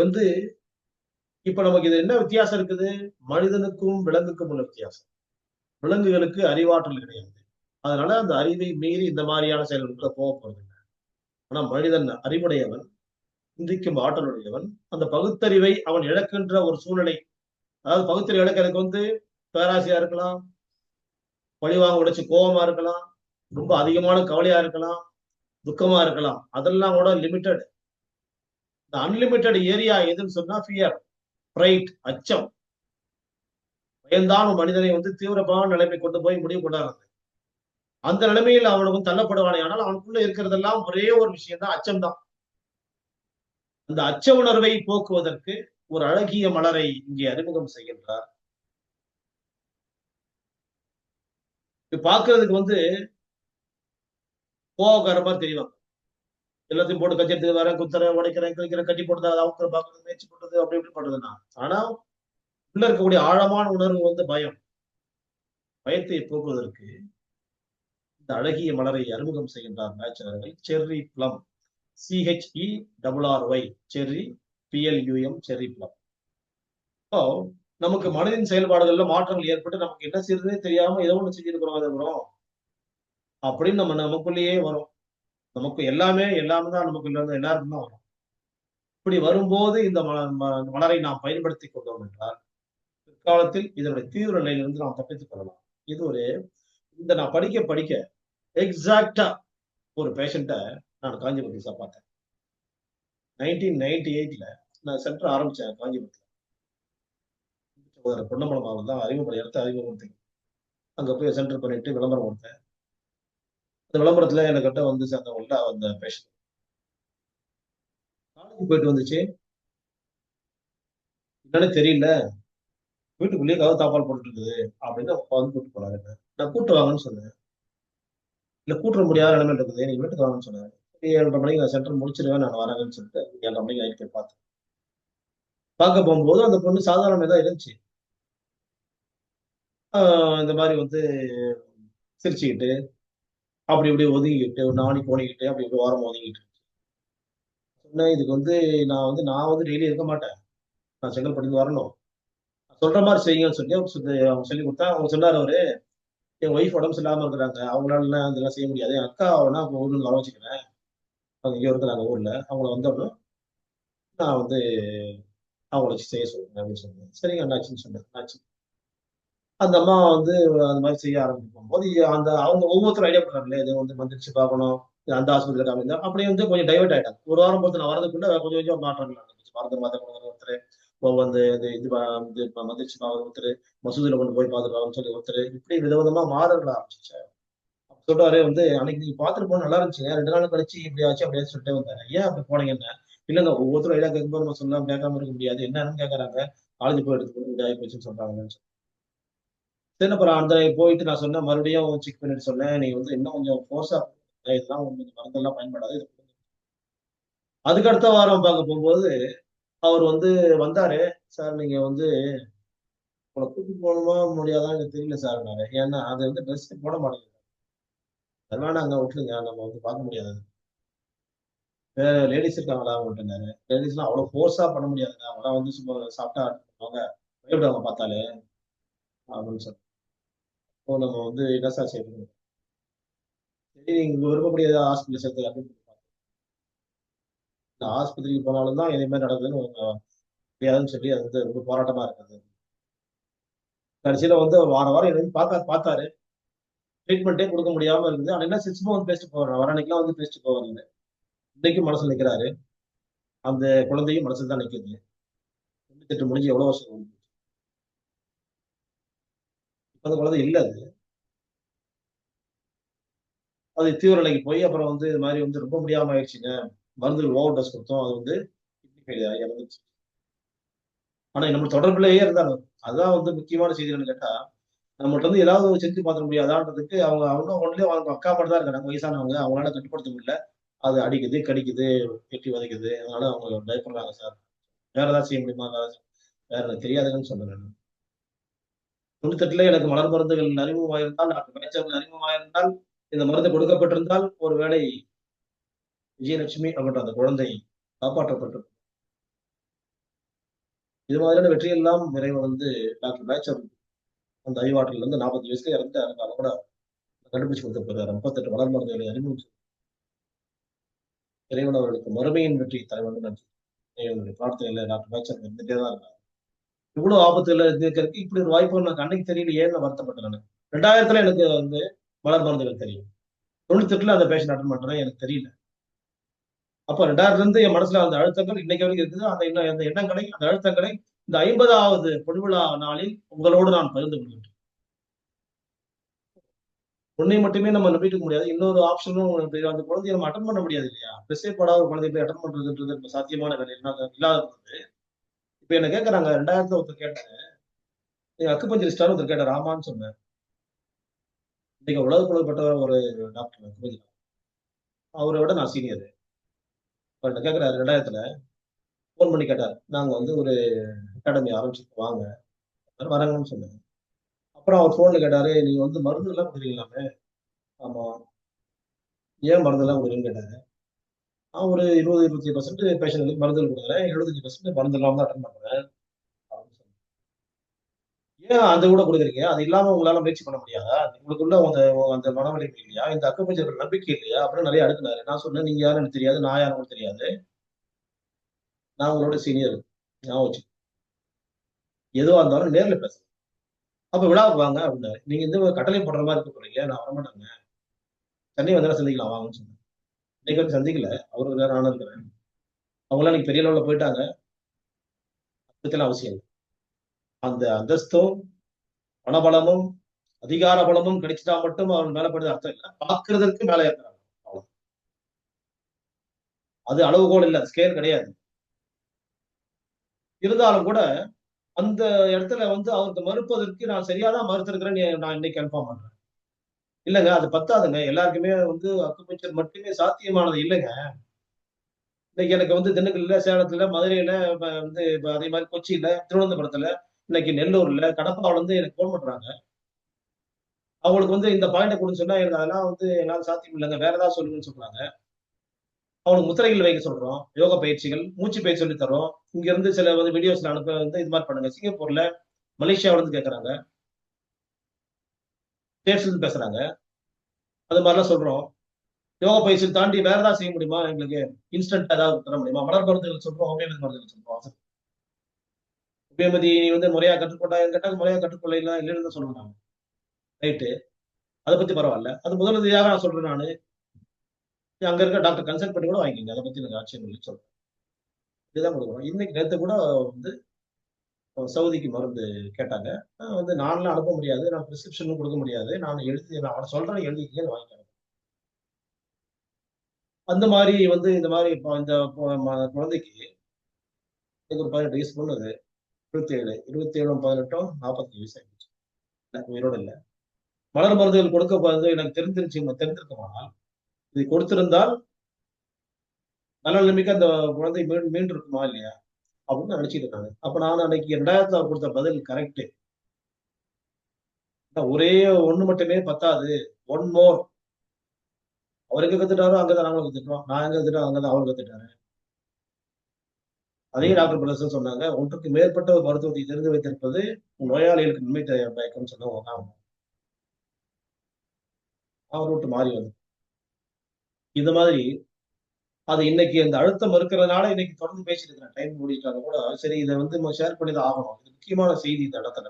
இப்ப நமக்கு இது என்ன வித்தியாசம் இருக்குது? மனிதனுக்கும் விலங்குக்கும் உள்ள வித்தியாசம். விலங்குகளுக்கு அறிவாற்றல் கிடையாது. அதனால அந்த அறிவை மீறி இந்த மாதிரியான செயல்களுக்குள்ள போக போறது. ஆனா மனிதன் அறிவுடையவன், சிந்திக்கும் ஆற்றலுடையவன். அந்த பகுத்தறிவை அவன் இழக்கின்ற ஒரு சூழ்நிலை, அதாவது பகுத்தறிவு இழக்கிறதுக்கு பேராசையா இருக்கலாம், பழிவாங்க உடைச்சு கோபமா இருக்கலாம், ரொம்ப அதிகமான கவலையா இருக்கலாம், துக்கமா இருக்கலாம். அதெல்லாம் கூட லிமிட்டட். இந்த அன்லிமிட்டட் ஏரியா எதுன்னு சொன்னா ஃபியர், பிரைட், அச்சம். பயந்தான் ஒரு மனிதனை தீவிரமான நிலைமை கொண்டு போய் முடிவு கொண்டாடுறது. அந்த நிலைமையில் அவனுக்கு தள்ளப்படுவானே, ஆனால் அவனுக்குள்ள இருக்கிறதெல்லாம் ஒரே ஒரு விஷயம் தான், அச்சம் தான். அந்த அச்ச உணர்வை போக்குவதற்கு ஒரு அழகிய மலரை இங்கே அறிமுகம் செய்கின்றார். பார்க்கிறதுக்கு கோவக்கார மாதிரி தெரியும். எல்லாத்தையும் போட்டு கட்சி எடுத்து வரேன், குத்துறேன், உடைக்கிறேன், கிழிக்கிறேன், கட்டி போட்டு அவங்க பார்க்கறது, முயற்சி பண்றது, அப்படி இப்படி பண்றதுன்னா. ஆனா உள்ள இருக்கக்கூடிய ஆழமான உணர்வு பயம். பயத்தை போக்குவதற்கு இந்த அழகிய மலரை அறிமுகம் செய்கின்றார் நேச்சுரர்கள். Cherry plum, CHERRY, cherry, PLUM, cherry plum. இப்போ நமக்கு மனதின் செயல்பாடுகள்ல மாற்றங்கள் ஏற்பட்டு நமக்கு என்ன செய்யறதே தெரியாம ஏதோ ஒண்ணு செஞ்சிருக்கிறோம் அப்படின்னு நமக்குள்ளேயே வரும். நமக்கு எல்லாமே தான் நமக்குள்ள இருந்து எல்லாருக்கும் தான் வரும். இப்படி வரும்போது இந்த மலரை நாம் பயன்படுத்திக் கொண்டோம் என்றால் பிற்காலத்தில் இதனுடைய தீவிர நிலையிலிருந்து நாம் தப்பித்துக் கொள்ளலாம். இது ஒரு நான் படிக்க எக்ஸாக்டா ஒரு பேஷண்ட்டை நான் காஞ்சிபுரத்தில் பார்த்தேன். 1998ல நான் சென்டர் ஆரம்பிச்சேன் காஞ்சிபுரத்தில். பொன்னம்பலம் அவர் தான் அறிமுகப்படுத்தி அங்க போய் சென்டர் பண்ணிட்டு விளம்பரம் கொடுத்தேன். அந்த விளம்பரத்துல என்கிட்ட சேர்ந்தவங்கள்ட்ட அந்த பேஷண்ட் காலேஜ் போயிட்டு வந்துச்சு, என்னன்னு தெரியல, வீட்டுக்குள்ளேயே கதவு தாப்பால் போட்டு இருக்குது அப்படின்னு கூப்பிட்டு போனாரு. நான் கூட்டு வாங்கன்னு சொன்னேன். இல்ல கூட்ட முடியாத நிலைமையில இருக்குது, நீங்க வீட்டுக்கு வாங்கன்னு சொன்னாரு. 7:30 மணிக்கு நான் சென்டர் முடிச்சிருவேன், நான் வரேன்னு சொல்லிட்டு 7:30 மணிக்கு நைட் போய் பார்த்தேன். பார்க்க போகும்போது அந்த பொண்ணு சாதாரண தான் இருந்துச்சு. இந்த மாதிரி சிரிச்சுக்கிட்டு அப்படி இப்படி ஒதுங்கிக்கிட்டு நாணி போனிக்கிட்டு அப்படி இப்படி ஓரமா ஒதுங்கிட்டு சொன்னேன். இதுக்கு நான் டெய்லி இருக்க மாட்டேன், நான் செங்கல்பட்டு வரணும், சொல்ற மாதிரி செய்யுங்கன்னு சொல்லி அவங்க சொல்லி கொடுத்தா. அவங்க சொன்னார், அவரு என் ஒய்ஃப் உடம்பு சரியில்லாம இருக்கிறாங்க, அவங்களால இதெல்லாம் செய்ய முடியாது, என் அக்கா வேணா ஊர்ல வர வச்சுக்கிறேன், அவங்க இங்க இருக்கிறாங்க ஊர்ல, அவங்கள வந்தோடனும் நான் அவங்கள வச்சு செய்ய சொல்றேன் அப்படின்னு சொன்னேன். சரிங்க என்னாச்சுன்னு சொன்னேன். என்னாச்சு அந்த அம்மா அந்த மாதிரி செய்ய ஆரம்பிக்கும் போது அவங்க ஒவ்வொருத்தரும் ஐடியா பண்றாங்களே, இது மந்திரிச்சு பார்க்கணும், அந்த ஆஸ்பத்திரி காமிங்க, அப்படி கொஞ்சம் டைவர்ட் ஆயிட்டாங்க. ஒரு வாரம் பொறுத்து நான் வரதுக்குள்ள கொஞ்சம் கொஞ்சம் மாற்றங்கள் நடந்துச்சு. மருந்து ஒருத்தர் மந்திரிச்சு பார்க்க ஒருத்தர், மசூதியில கொண்டு போய் பார்த்துருக்காங்கன்னு சொல்லி ஒருத்தர், இப்படி விதவிதமா மாறுதல் ஆரம்பிச்சிச்சு. சொல்றாரு, அன்னைக்கு நீங்க பாத்துட்டு போன நல்லா இருந்துச்சு, 2 நாள் கழிச்சு இப்படி ஆச்சு அப்படியே சொல்லிட்டே வந்தாரு. ஏன் அப்படி போனீங்கன்னு. இல்லங்க ஒவ்வொருத்தரும் ஐடியா கேட்கும்போது நம்ம சொல்லாம கேட்காம இருக்க முடியாது, என்னன்னு கேட்கறாங்க, காலேஜ் போய் எடுத்துக்கணும் ஆகி போச்சுன்னு சொல்றாங்கன்னு. சரி அப்புறம் அந்த போயிட்டு நான் சொன்னேன், மறுபடியும் செக் பண்ணிட்டு சொன்னேன், நீ இன்னும் கொஞ்சம் ஃபோர்ஸா இதெல்லாம் மருந்தெல்லாம் பயன்படாது. அதுக்கு அடுத்த வாரம் பார்க்க போகும்போது அவர் வந்தாரு. சார் நீங்க உங்களை கூட்டிட்டு போகணுமா முடியாதான் எனக்கு தெரியல சார். ஏன்னா அது ட்ரெஸ் போட மாட்டேங்குது, அதெல்லாம் நாங்க விட்டுருங்க, நம்ம பார்க்க முடியாது. வேற லேடிஸ் இருக்காங்களா அப்படின்ட்டாரு. லேடிஸ் எல்லாம் அவ்வளவு ஃபோர்ஸா பண்ண முடியாதுங்க, அவங்களாம் சும்மா சாப்பிட்டா பண்ணுவாங்க, பயப்படுவாங்க பார்த்தாலே அப்படின்னு சொல்லி. இப்போ நம்ம என்ன சார் செய்யணும், சரி நீங்க விருப்பப்படி ஏதாவது ஹாஸ்பிட்டல் சேர்த்து அப்படின்னு ஆஸ்பத்திரிக்கு போனாலும் தான் இதே மாதிரி நடக்குதுன்னு முடியாதுன்னு சொல்லி அது ரொம்ப போராட்டமா இருக்குது. கடைசியில வாரம் வாரம் என்ன பார்த்தாரு, ட்ரீட்மெண்ட்டே கொடுக்க முடியாம இருக்குது. ஆனா என்ன 6 மந்த் பேசிட்டு போறாரு, வர அன்னைக்கெல்லாம் பேசிட்டு போவாரு. இன்னைக்கும் மனசுல நிக்கிறாரு, அந்த குழந்தையும் மனசுல தான் நிக்குது. 98 முடிஞ்சு எவ்வளவு வருஷம், அந்த குழந்தை இல்ல. அது தீவிர நிலைக்கு போய் அப்புறம் இது மாதிரி ரொம்ப முடியாம ஆயிடுச்சுங்க, மருந்துகள் ஓவர் டோஸ் கொடுத்தோம், அது கிட்னி ஃபெயிலியர் இறந்துச்சு. ஆனா நம்ம தொடர்புலயே இருந்தாங்க. அதான் முக்கியமான செய்தி என்னன்னு கேட்டா, நம்மகிட்ட ஏதாவது செஞ்சு பார்த்துட முடியாதான்றதுக்கு அவங்க ஒன்லயே அவங்க அக்கா மட்டும் தான் இருக்காங்க, வயசானவங்க, அவங்களால கட்டுப்படுத்த முடியல. அது அடிக்குது, கடிக்குது, வெட்டி வதைக்குது, அதனால அவங்க பயப்படுறாங்க சார். வேற ஏதாவது செய்ய முடியுமா, வேற எனக்கு தெரியாதுன்னு சொன்னேன். 98ல எனக்கு மலர் மருந்துகள் அறிமுகமாயிருந்தால், அறிமுகமாயிருந்தால், இந்த மருந்து கொடுக்கப்பட்டிருந்தால், ஒருவேளை விஜயலட்சுமி அப்படின்ற அந்த குழந்தை காப்பாற்றப்பட்டு. இது மாதிரியான வெற்றி எல்லாம் நிறைவு டாக்டர் பேச்சர் அந்த அறிவாற்றல் 40 வயசுல இறந்துட்டு கூட கண்டுபிடிச்சு கொடுத்திருக்கிறார். 38 வளர் மருந்துகளை அறிமுகம். இறைவன் அவர்களுக்கு மறுமையின் வெற்றி தர வேண்டும் என்று என்னுடைய பிரார்த்தனையில டாக்டர் பேச்சர் இருந்துட்டே தான் இருக்காங்க. இவ்வளவு ஆபத்துல இருக்கிறதுக்கு இப்படி ஒரு வாய்ப்பு எனக்கு அன்னைக்கு தெரியலையேன்னு நான் வருத்தப்பட்டேன். நான் 2000த்துல எனக்கு மலர் மருந்துகள் தெரியும், 98ல அந்த பேஷண்ட் அட்டன் பண்றேன் எனக்கு தெரியல. அப்ப 2000ல இருந்து என் மனசுல அந்த அழுத்தங்கள் இன்னைக்கு வரைக்கும் இருக்குது. அந்த எண்ணங்களை, அந்த அழுத்தங்களை இந்த 50வது பொன்விழா நாளில் உங்களோடு நான் பகிர்ந்து கொள்கின்றேன். ஒண்ணை மட்டுமே நம்ம நம்பிட்டு இருக்க முடியாது. இன்னொரு ஆப்ஷனும் அந்த குழந்தைய நம்ம அட்டெண்ட் பண்ண முடியாது இல்லையா? ட்ரெஸ்ஸே போடாத ஒரு குழந்தைய போய் அட்டெண்ட் பண்றதுன்றது இப்ப சாத்தியமான வேலை இல்லாத போது, இப்ப என்ன கேட்கறாங்க 2000த்துல ஒருத்தர் கேட்டாங்க. நீங்க அக்குபஞ்சரிஸ்டான்னு ஒருத்தர் கேட்டாரு. ஆமான்னு சொன்னேன். இன்னைக்கு உலக புகழ்பெற்ற ஒரு டாக்டர் அக்குபஞ்சர். அவர விட நான் சீனியர். அவர்ட்ட கேட்கறாரு 2000த்துல ஃபோன் பண்ணி கேட்டாரு. நாங்க வந்து ஒரு அகாடமி ஆரம்பிச்சிருக்கோம் வாங்க. வரேங்கன்னு சொன்னேன். அப்புறம் அவர் ஃபோன்ல கேட்டாரு, நீங்க வந்து மருந்துலாம் குடுக்குறீங்களாமே? ஆமா. ஏன் மருந்தெல்லாம் குடுக்குறீங்கன்னு கேட்டாரு. நான் ஒரு 20, 25% பேஷண்ட்களுக்கு மருந்துகள் குடுக்குறேன். 75% மருந்து இல்லாம தான் அட்டெண்ட் பண்றேன். அப்படின்னு சொன்னேன். ஏன் அது கூட குடுக்குறீங்க? அது இல்லாம உங்களால முயற்சி பண்ண முடியாதா? உங்களுக்குள்ள அந்த மனவலிமை இல்லையா? இந்த அக்குபஞ்சர் நம்பிக்கை இல்லையா? அப்படின்னு நெறைய அடுக்குனாரு. நான் சொன்னேன், நீங்க யாருன்னு எனக்கு தெரியாது. நான் யாருன்னு உங்களுக்கு தெரியாது. நான் உங்களோட சீனியர். ஞாபகம் வச்சுக்கோங்க. எதுவா இருந்தாலும் நேர்ல பேசுங்க. அப்ப விழாவுக்கு வாங்க அப்படின்னாரு. நீங்க இந்த கட்டளை போடுற மாரி இருக்க போறீங்க. நான் வரமாட்டேங்க. சென்னை வந்தா சந்திக்கலாம் வாங்கன்னு சொன்னேன். இன்னைக்கு வரைக்கும் சந்திக்கல. அவரு வேற நானும் இருக்கிறேன். அவங்கலாம் இன்னைக்கு பெரிய லெவல்ல போயிட்டாங்க. அதுக்கெல்லாம் அவசியம் இல்ல. அந்த அந்தஸ்தும், பணபலமும், அதிகார பலமும் கிடைச்சிட்டா மட்டும் அவன் மேல படுது அர்த்தம் இல்ல. பார்க்கிறதற்கு மேல இருக்கிறாங்க. அவ்வளவு. அது அளவுகோல் இல்ல. ஸ்கேல் கிடையாது. இருந்தாலும் கூட அந்த இடத்துல வந்து அவருக்கு மறுப்பதற்கு நான் சரியா தான் மறுத்திருக்கிறேன்னு நான் இன்னைக்கு கன்ஃபார்ம் பண்றேன். இல்லங்க அது பத்தாதுங்க. எல்லாருக்குமே வந்து அக்குபஞ்சர் மட்டுமே சாத்தியமானது இல்லங்க. இன்னைக்கு எனக்கு வந்து திண்டுக்கல்ல, சேலத்துல, மதுரையில, வந்து இப்ப அதே மாரி கொச்சியில, திருவனந்தபுரத்துல, இன்னைக்கு நெல்லூர்ல, கடப்பாவுல இருந்து எனக்கு ஃபோன் பண்றாங்க. அவங்களுக்கு வந்து இந்த பாயிண்ட்ட குடுன்னு சொன்னா, எனக்கு அதெல்லாம் வந்து என்னால சாத்தியம் இல்லங்க. வேற ஏதாவது சொல்லுங்கன்னு சொல்றாங்க. அவங்களுக்கு முத்திரைகள் வைக்க சொல்றோம். யோகா பயிற்சிகள், மூச்சு பயிற்சி சொல்லி தர்றோம். இங்க இருந்து சில வந்து வீடியோஸ்ல அனுப்ப வந்து இது மாரி பண்ணுங்க. சிங்கப்பூர்ல, மலேசியாவுல இருந்து கேட்கறாங்க. ஸ்டேட்ஸ்ல இருந்து பேசுறாங்க. அது மாரிலாம் சொல்றோம். யோகா பயிற்சி தாண்டி வேற ஏதாவது செய்ய முடியுமா எங்களுக்கு? இன்ஸ்டன்ட் ஏதாவது தர முடியுமா? மலர் மருந்துகள் சொல்றோம், ஹோமியோபதி மருந்துகள் சொல்றோம். ஹோமியோபதி நீ வந்து முறையா கற்றுக்கொண்டாயான்னு கேட்டா, முறையா கற்றுக்கொள்ளல இல்லன்னு தான் சொல்லுவேன் நானு. ரைட்டு. அத பத்தி பரவால்ல. அது முதலுதவியாக நான் சொல்றேன் நானு. அங்க இருக்க டாக்டர் கன்சல்ட் பண்ணி கூட வாங்கிக்கங்க. அத பத்தி எனக்கு ஆட்சேபம் இல்லன்னு சொல்றேன். இதுதான் குடுக்குறோம். இன்னைக்கு நேத்து கூட வந்து சவுதிக்கு மருந்து கேட்டாங்க. வந்து நான்லாம் அனுப்ப முடியாது. நான் பிரிஸ்கிரிப்ஷனும் குடுக்க முடியாது. நான் சொல்றேன் எழுதிக்கங்கன்னு வாங்கிக்கணும். அந்த மாரி வந்து இந்த மாரி இப்ப இந்த குழந்தைக்கு எனக்கு ஒரு 18 வயசு பொண்ணு அது. 27 27ம் 18ம் 45 வயசு ஆயிடுச்சு. உயிரோட இல்ல. மலர் மருந்துகள் கொடுக்க வந்து எனக்கு தெரிந்திருக்குமானால், இதை கொடுத்திருந்தால் நல்ல நிலைமைக்கு அந்த குழந்தை மீண்டிருக்குமா இல்லையா? அப்படின்னு நினைச்சுட்டு இருக்காங்க. அப்ப நான் அன்னைக்கு 2000த்துல அவர் குடுத்த பதில் கரெக்ட். ஒரே ஒண்ணு மட்டுமே பத்தாது. One more. அவர் எங்க கத்துட்டாரோ அங்கதான் நாங்களும் கத்துட்டோம். நான் எங்க கத்துட்டோம் அங்கதான் அவரு கத்துட்டாரு. அதையும் டாக்டர் பிரதர்சன் சொன்னாங்க. ஒன்றுக்கு மேற்பட்ட ஒரு மருத்துவத்தை தெரிந்து வைத்திருப்பது நோயாளிகளுக்கு நன்மை பயக்கும்னு சொன்னவங்க தான். அவர் விட்டு மாறி வந்து. இந்த மாதிரி அது இன்னைக்கு அந்த அழுத்தம் இருக்கிறதுனால இன்னைக்கு தொடர்ந்து பேசிட்டு இருக்கிறேன். டைம் முடிஞ்சிட்டாலும் கூட சரி இத வந்து நம்ம ஷேர் பண்ணி தான் ஆகணும். இது முக்கியமான செய்தி இந்த இடத்துல.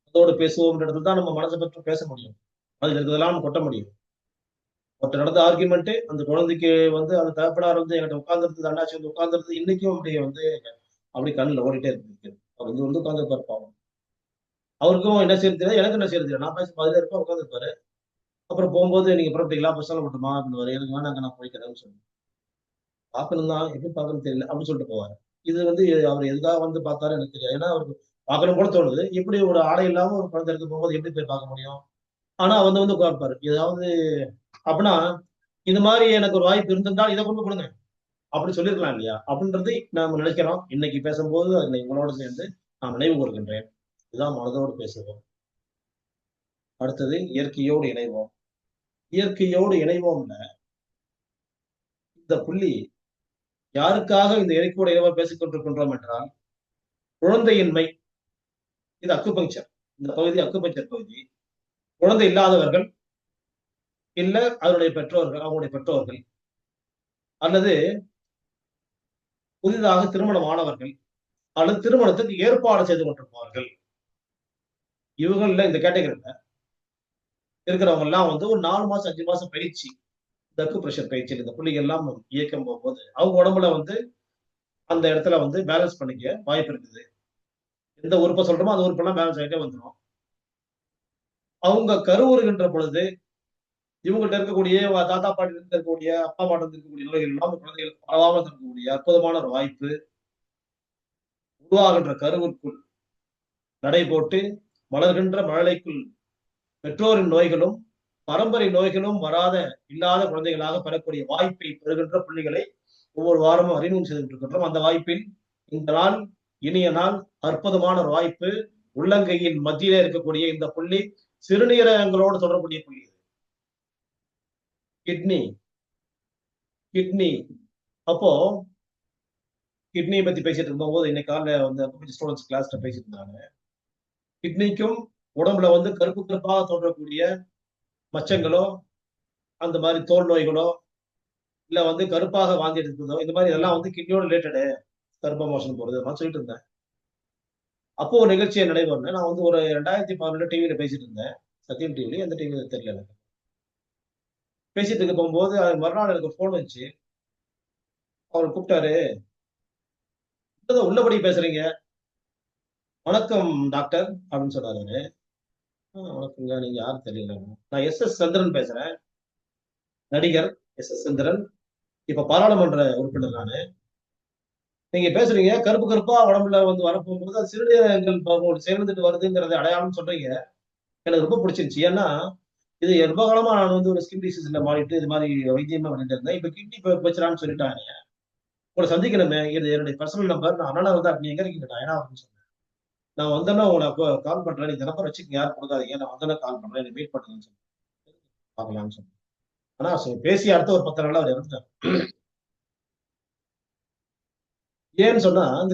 அதோட பேசுவோம்ன்ற இடத்துல தான் நம்ம மனச பற்றி பேச முடியும். அதுல இருக்கிறதெல்லாம் நம்ம கொட்ட முடியும். ஒருத்தர் நடந்த ஆர்குமெண்ட் அந்த குழந்தைக்கு வந்து அந்த தகப்பனார் வந்து என்கிட்ட உட்கார்ந்துருந்து அண்ணாச்சி வந்து உட்கார்ந்துருந்து இன்னைக்கும் அப்படியே வந்து அப்படி கண்ணுல ஓடிட்டே இருக்கு. அவர் வந்து உட்கார்ந்து பாவம். அவருக்கும் என்ன செய்யறது தெரியாது, எனக்கு என்ன செய்யறது தெரியாது. நான் பேச பதிலே இருப்பேன் உட்கார்ந்துருப்பாரு. அப்புறம் போகும்போது நீங்க புறப்பட்டீங்களா? பஸ் ஸ்டாண்ட்ல மட்டுமா? அப்படின்னு எனக்கு வேணாங்க நான் போய்க்கிறேன்னு சொன்னேன். பார்க்கணும் தான். எப்படி பார்க்கணும்னு தெரியல. அப்படின்னு சொல்லிட்டு போவாரு. இது வந்து அவர் எதுக்காக வந்து பார்த்தாரு எனக்கு தெரியாது. ஏன்னா அவருக்கு பார்க்கணும் போல தோணுது. எப்படி ஒரு ஆடை இல்லாம ஒரு குழந்தை இருக்க போகும்போது எப்படி போய் பார்க்க முடியும்? ஆனா வந்து உட்கார்ப்பாரு. ஏதாவது அப்பன்னா, இது மாரி எனக்கு ஒரு வாய்ப்பு இருந்திருந்தால் இத கொண்டு கொடுங்க. அப்படி சொல்லியிருக்கலாம் இல்லையா? அப்படின்றதை நாம நினைக்கிறோம். இன்னைக்கு பேசும்போது அதை உங்களோட சேர்ந்து நான் நினைவு கூர்கின்றேன். இதுதான் மனதோடு பேசுவோம். அடுத்தது இயற்கையோடு இணைவோம். இயற்கையோடு இணைவோம்ல, இந்த புள்ளி யாருக்காக இந்த இயற்கையோடு இறைவா பேசிக் கொண்டிருக்கின்றோம் என்றால், குழந்தையின்மை. இது அக்குபங்க்சர். இந்த பகுதி அக்குபங்க்சர் பகுதி. குழந்தை இல்லாதவர்கள், இல்ல அதனுடைய பெற்றோர்கள், அவங்களுடைய பெற்றோர்கள், அல்லது புதிதாக திருமணம் ஆனவர்கள், அல்லது திருமணத்துக்கு ஏற்பாடு செய்து கொண்டிருப்பவர்கள். இவங்கள்ல இந்த கேட்டகரில இருக்கிறவங்க எல்லாம் வந்து ஒரு 4 மாசம், 5 மாசம் பயிற்சி. இந்த அக்குப்ரெஷர் பயிற்சியில இந்த புள்ளிகள் எல்லாம் இயக்கம் போகும்போது, அவங்க உடம்புல வந்து அந்த இடத்துல வந்து பேலன்ஸ் பண்ணிக்க வாய்ப்பு இருக்குது. எந்த உறுப்ப சொல்றோமோ, அந்த உறுப்பெல்லாம் பேலன்ஸ் ஆயிட்டே வந்துரும். அவங்க கருவுறுகின்ற பொழுது இவங்கள்ட்ட இருக்கக்கூடிய தாத்தா பாட்டி இருக்கக்கூடிய அப்பா அம்மா இருக்கக்கூடிய நோய்கள் எல்லாம் குழந்தைகளுக்கு பரவாமல் இருக்கக்கூடிய அற்புதமான ஒரு வாய்ப்பு. உருவாகின்ற கருவிற்குள் நடை போட்டு வளர்கின்ற மழலைக்குள் பெற்றோரின் நோய்களும் பரம்பரை நோய்களும் இல்லாத குழந்தைகளாக பெறக்கூடிய வாய்ப்பை பெறுகின்ற புள்ளிகளை ஒவ்வொரு வாரமும் அறிமுகம் செய்து இருக்கின்றோம். அந்த வாய்ப்பில் இந்த நாள் இனிய நாள், அற்புதமான ஒரு வாய்ப்பு. உள்ளங்கையின் மத்தியிலே இருக்கக்கூடிய இந்த புள்ளி சிறுநீரகங்களோடு தொடர்புடைய புள்ளி. கிட்னி கிட்னி அப்போ கிட்னியை பத்தி பேசிட்டு இருக்கும்போது இன்னைக்கு காலைல வந்து ஸ்டூடெண்ட்ஸ் கிளாஸ்ல பேசிட்டு இருந்தாங்க. கிட்னிக்கும் உடம்புல வந்து கருப்பு கருப்பாக தோன்றக்கூடிய மச்சங்களோ, அந்த மாதிரி தோல் நோய்களோ, இல்ல வந்து கருப்பாக வாந்தி எடுக்கிறதோ, இந்த மாதிரி இதெல்லாம் வந்து கிட்னியோட ரிலேட்டடு. கருப்பா மோஷன் போறது நான் சொல்லிட்டு இருந்தேன். அப்போ ஒரு நிகழ்ச்சியை நடைபெறேன். நான் வந்து ஒரு 2011 டிவியில பேசிட்டு இருந்தேன். சத்தியம் டிவில எந்த டிவி தெரியல எனக்கு. பேசிட்டு இருக்க போகும்போது மறுநாள் எனக்கு போன் வந்துச்சு. அவர் கூப்பிட்டாரு. உள்ளபடி பேசுறீங்க. வணக்கம் டாக்டர் அப்படின்னு சொன்னாரு. வணக்கங்க, நீங்க யாரும் தெரியல. நான் எஸ் சந்திரன் பேசுறேன். நடிகர் எஸ் சந்திரன். இப்ப பாராளுமன்ற உறுப்பினர் நானு. நீங்க பேசுறீங்க கருப்பு கருப்பா உடம்புல வந்து வரப்போகும்போது அது சிறுநீரகங்கள் சேர்ந்துட்டு வருதுங்கிறத அடையாளம் சொல்றீங்க. எனக்கு ரொம்ப பிடிச்சிருச்சு. ஏன்னா இது ரொம்ப காலமா நான் வந்து ஒரு ஸ்கின் டிசீஸ்ல மாறிட்டு இது மாதிரி வைத்தியமா பண்ணிட்டு இருந்தேன். இப்ப கிட்னி பிரச்சனைன்னு சொல்லிட்டாங்க. உங்களை சந்திக்கணுமே, இது என்னுடைய பர்சனல் நம்பர். நான் அண்ணா வந்து நீ எங்க இருக்கீங்க? நான் ஏன்னா அப்படின்னு சொன்னேன். நான் வந்தேன்னா உங்களை கால் பண்றேன். நீங்க நம்பர் வச்சுக்க, யாரும் கொடுக்காதீங்க. நான் வந்தேன்னா கால் பண்றேன். நீ மீட் பண்ணுங்கன்னு சொன்னேன். பார்க்கலாம்னு சொன்னேன். ஆனா பேசி அடுத்த ஒரு 10 நாள்ல அவர் இறந்துட்டார். ஏன்னு சொன்னா அந்த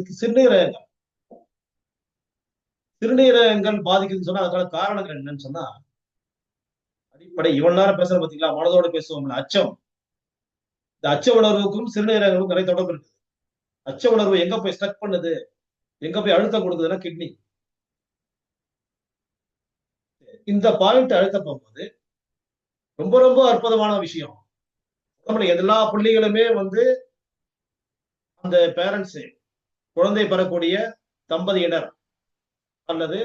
சிறுநீரகங்கள் பாதிக்குதுன்னு சொன்னா அதுக்கான காரணங்கள் என்னன்னு சொன்னா, அடிப்படை இவ்வளவு நேரம் பேசுற பாத்தீங்களா, மனதோட பேசுவோம்ல, அச்சம். இந்த அச்ச உணர்வுக்கும் சிறுநீரகங்களுக்கும் நிறைய தொடர்பு இருக்கு. அச்ச உணர்வு எங்க போய் ஸ்ட்ரக் பண்ணுது, எங்க போய் அழுத்தம் கொடுக்குதுன்னா கிட்னி. இந்த பாயிண்ட் அழுத்த போகும்போது ரொம்ப ரொம்ப அற்புதமான விஷயம். நம்மளுடைய எல்லா புள்ளிகளுமே வந்து அந்த பேரண்ட்ஸ், குழந்தை பெறக்கூடிய தம்பதியினர் அல்லது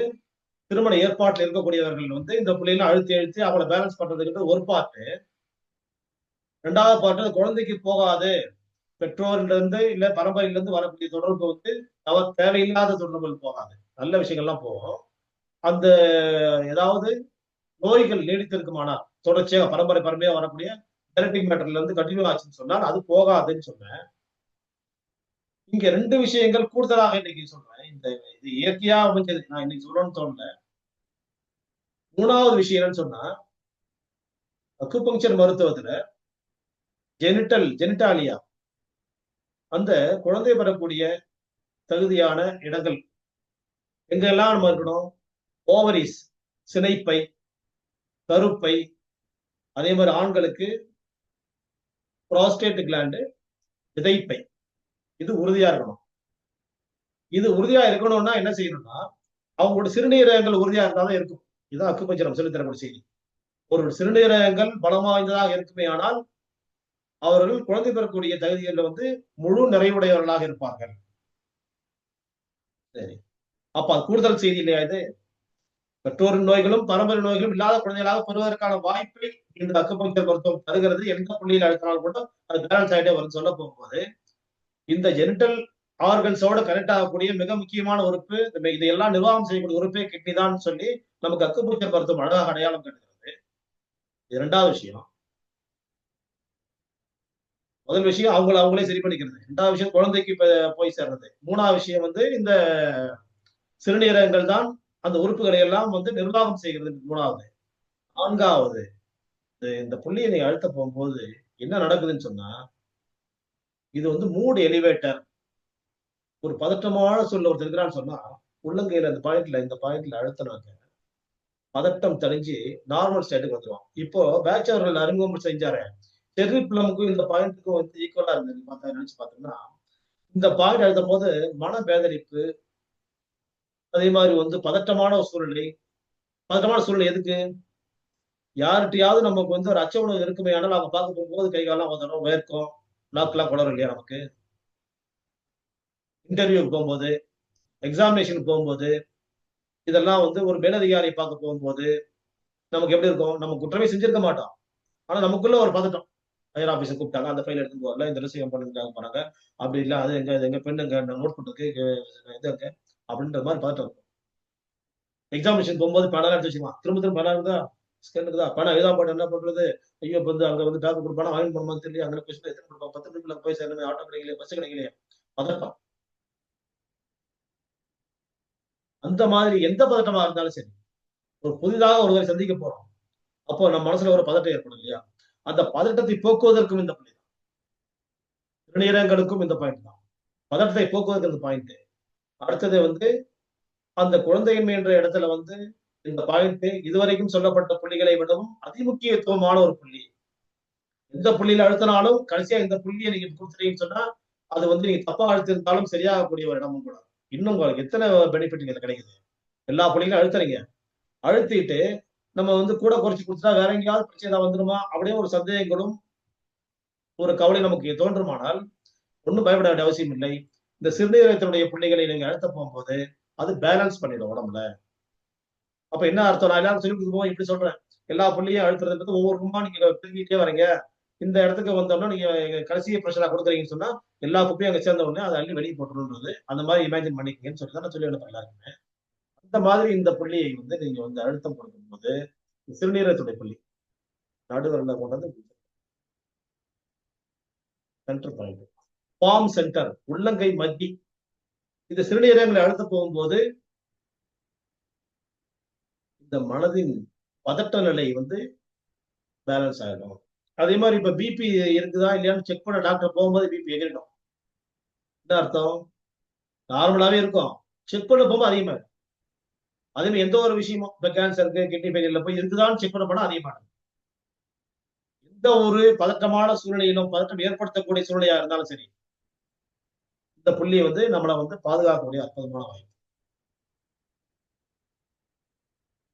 திருமண ஏற்பாட்டில் இருக்கக்கூடியவர்கள் வந்து இந்த புள்ளிகளை அழுத்தி அழுத்தி அவங்களை பேலன்ஸ் பண்றதுக்கு ஒரு பார்ட்டு. ரெண்டாவது பார்ட்டு குழந்தைக்கு போகாது. பெற்றோரிலிருந்து இல்ல பரம்பரையிலிருந்து வரக்கூடிய தொடர்பு வந்து தேவையில்லாத தொடர்புகள் போகாது. நல்ல விஷயங்கள்லாம் போகும். அந்த ஏதாவது நோய்கள் நீடித்திருக்குமானால் தொடர்ச்சியாக பரம்பரையா வரக்கூடிய ஜெனடிக் மேட்டர்ல இருந்து கண்டினியூ ஆச்சுன்னு சொன்னால் அது போகாதுன்னு சொன்னேன். இங்க 2 விஷயங்கள் கூடுதலாக இன்னைக்கு சொல்றேன். இது இயற்கையா அமைஞ்சது. நான் இன்னைக்கு சொல்லணும்னு தோணல. 3வது விஷயம் என்னன்னு சொன்னா, அக்குபங்க்சர் மருத்துவத்துல ஜெனிட்டாலியா அந்த குழந்தை பெறக்கூடிய தகுதியான இடங்கள் எங்கெல்லாம் நம்ம இருக்கணும்? ஓவரிஸ், சினைப்பை, கருப்பை, அதே மாதிரி ஆண்களுக்கு புரோஸ்டேட் கிளாண்டு, விதைப்பை. இது உறுதியா இருக்கணும். இது உறுதியா இருக்கணும்னா என்ன செய்யணும்னா, அவங்களோட சிறுநீரகங்கள் உறுதியா இருந்தாலும் இருக்கும். இதுதான் அக்குபஞ்சரம் சொல்லித் தரக்கூடிய செய்தி. ஒரு சிறுநீரகங்கள் பலம் வாய்ந்ததாக இருக்குமே ஆனால் அவர்கள் குழந்தை பெறக்கூடிய தகுதிகளில் வந்து முழு நிறைவுடையவர்களாக இருப்பார்கள். சரி, அப்ப அது கூடுதல் செய்தி இல்லையா இது? பெற்றோரின் நோய்களும் பரம்பரை நோய்களும் இல்லாத குழந்தைகளாக பெறுவதற்கான வாய்ப்பை இந்த அக்குபஞ்சர் மருத்துவம் தருகிறது. எந்த புள்ளியில் அழுத்தினாலும் கூட அது பேலன்ஸ் ஆகிட்டே வரும். சொல்ல போகும்போது இந்த ஜெனிட்டல் ஆர்கன்ஸோட கனெக்ட் ஆகக்கூடிய மிக முக்கியமான உறுப்பு, இதையெல்லாம் நிர்வாகம் செய்யக்கூடிய உறுப்பே கிட்னி தான் சொல்லி நமக்கு அக்குபஞ்சர் மருத்துவம் அழகாக அடையாளம் காட்டுகிறது. இரண்டாவது விஷயம், முதல் விஷயம் அவங்களே சரி பண்ணிக்கிறது. இரண்டாவது விஷயம் குழந்தைக்கு போய் சேர்றது. 3வது விஷயம் வந்து இந்த சிறுநீரகங்கள் தான் அந்த உறுப்புகளை எல்லாம் வந்து நிர்வாகம் செய்கிறது. 3வது. 4வது, இந்த புள்ளியை நீங்க அழுத்த போகும்போது என்ன நடக்குதுன்னு சொன்னா, இது வந்து மூட் எலிவேட்டர். ஒரு பதட்டமான சூழ்நிலை ஒருத்தர் இருக்கிறான்னு சொன்னா, உள்ளங்கையில இந்த பாயிண்ட்ல அழுத்தினாங்க பதட்டம் தெளிஞ்சு நார்மல் ஸ்டேட்டுக்கு வந்துருவான். இப்போ பேச்சவர்கள் அறிமுகம் செஞ்சாரு. செர்ரி பிளமுக்கும் இந்த பாயிண்ட்டுக்கும் வந்து ஈக்குவலா இருந்தது. நினைச்சு பார்த்தோம்னா இந்த பாயிண்ட் அழுத்தும் போது மன பேதளிப்பு, அதே மாதிரி வந்து பதட்டமான சூழ்நிலை. பதட்டமான சூழ்நிலை எதுக்கு? யார்கிட்டயாவது நமக்கு வந்து ஒரு அச்ச உணர்வு இருக்குமே ஆனால் அவங்க பார்க்க போகும்போது கை காலம் உதறும், வேர்க்கும், நாக்கெல்லாம் குளரும் இல்லையா நமக்கு? இன்டர்வியூக்கு போகும்போது, எக்ஸாமினேஷனுக்கு போகும்போது, இதெல்லாம் வந்து ஒரு மேலதிகாரியை பார்க்க போகும்போது, நமக்கு எப்படி இருக்கும்? நம்ம குற்றமே செஞ்சிருக்க மாட்டோம். ஆனா நமக்குள்ள ஒரு பதட்டம். ஹையர் ஆபீஸர் கூப்பிட்டாங்க. அந்த ஃபைல் எடுத்துட்டு வரல. இந்த ரிசீவ் பண்ணதுக்காக போறாங்க. அப்படி இல்ல அது எங்க இது எங்க பென் எங்க நோட் பண்றதுக்கு இது எங்க அப்படின்ற மாரி பதட்டம் இருக்கும். எக்ஸாமினேஷன் போகும்போது பேனாலாம் எடுத்து வச்சுக்குவான். திரும்ப திரும்ப பேனா இருக்குதா? ஸ்கேன் இருக்குதா? பேனா எழுதாம போயிட்டா என்ன பண்றது? ஐயோ! இப்ப வந்து அங்க வந்து பேப்பர் குடுப்பானா, வாங்கிட்டு போணுமான்னு தெரியலையே. அங்க கொஸ்டின் எத்தன குடுப்பான்? 10 நிமிஷத்துல போய் சேரணுமே. ஆட்டோ கிடைக்கலையே, பஸ் கிடைக்கலையே. பதட்டம். அந்த மாதிரி எந்த பதட்டமா இருந்தாலும் சரி, ஒரு புதிதாக ஒருவரை சந்திக்க போறோம். அப்போ நம்ம மனசுல ஒரு பதட்டம் ஏற்படும் இல்லையா? அந்த பதட்டத்தை போக்குவதற்கும் இந்த புள்ளி தான். சிறுநீரகங்களுக்கும் இந்த பாயிண்ட் தான். பதட்டத்தை போக்குவதற்கு இந்த பாயிண்ட். அடுத்தது வந்து அந்த குழந்தையின்மை என்ற இடத்துல வந்து இந்த பாயிண்ட் இதுவரைக்கும் சொல்லப்பட்ட புள்ளிகளை விடவும் அதிமுக்கியத்துவமான ஒரு புள்ளி. எந்த புள்ளியில அழுத்தினாலும் கடைசியா இந்த புள்ளிய நீங்க குடுத்துட்டீங்கன்னு சொன்னா, அது வந்து நீங்க தப்பா அழுத்திருந்தாலும் சரியாகக்கூடிய ஒரு இடமும் கூட. இன்னும் உங்களுக்கு எத்தன பெனிஃபிட் இதுல கிடைக்குது. எல்லா புள்ளியிலும் அழுத்துறீங்க. அழுத்திட்டு நம்ம வந்து கூட குறைச்சு குடுத்துட்டா வேற எங்கேயாவது பிரச்சனை ஏதாவது வந்துருமா? அப்படியே ஒரு சந்தேகங்களும், ஒரு கவலை நமக்கு தோன்றுமானால், ஒண்ணும் பயப்பட வேண்டிய அவசியம் இல்லை. இந்த சிறுநீரகத்தினுடைய புள்ளிகளை நீங்க அழுத்தப் போகும்போது, அது பேலன்ஸ் பண்ணிடும் உடம்புல. அப்ப என்ன அர்த்தம்? நான் எல்லாரும் சொல்லிக் குடுக்கும்போது இப்படி சொல்றேன். எல்லா புள்ளியும் அழுத்துறதுன்றது ஒவ்வொரு ரூமா நீங்க பெருக்கிட்டே வரீங்க. இந்த இடத்துக்கு வந்தோம்னா, நீங்க கடைசி பிரஷரா குடுக்குறீங்கன்னு சொன்னா, எல்லா குப்பையும் அங்க சேர்ந்த உடனே அத அள்ளி வெளிய போட்டுரும்ன்றது. அந்த மாரி இமேஜின் பண்ணிக்கங்கன்னு சொல்லி தான் நான் சொல்லி அனுப்புறேன் எல்லாருக்குமே. அந்த மாதிரி இந்த புள்ளியை வந்து நீங்க வந்து அழுத்தம் கொடுக்கும்போது, சிறுநீரகத்துடைய புள்ளி. நடுவிரல கொண்டு வந்து சென்டர் பாயிண்ட். பாம் சென்டர் உள்ளங்கை மத்தி. இந்த சிறுநீரகங்களை அழுத்த போகும்போது, இந்த மனதின் பதட்ட நிலை வந்து பேலன்ஸ் ஆயிடும். அதே மாரி இப்ப பிபி இருக்குதா இல்லையான்னு செக் பண்ண டாக்டர் போகும்போது பிபி எகிறிடும். என்ன அர்த்தம்? நார்மலாவே இருக்கும். செக் பண்ண போகும்போது அதிகமாயிடும். அதே மாரி எந்த ஒரு விஷயமும் இப்ப கேன்சருக்கு, கிட்னி ஃபெயிலியர்ல போய் இருக்குதான்னு செக் பண்ண போனா அதிகமாயிடும். எந்த ஒரு பதட்டமான சூழ்நிலையிலும் பதட்டம் ஏற்படுத்தக்கூடிய சூழ்நிலையா இருந்தாலும் சரி, இந்த புள்ளி வந்து நம்மள வந்து பாதுகாக்கக்கூடிய அற்புதமான வாய்ப்பு.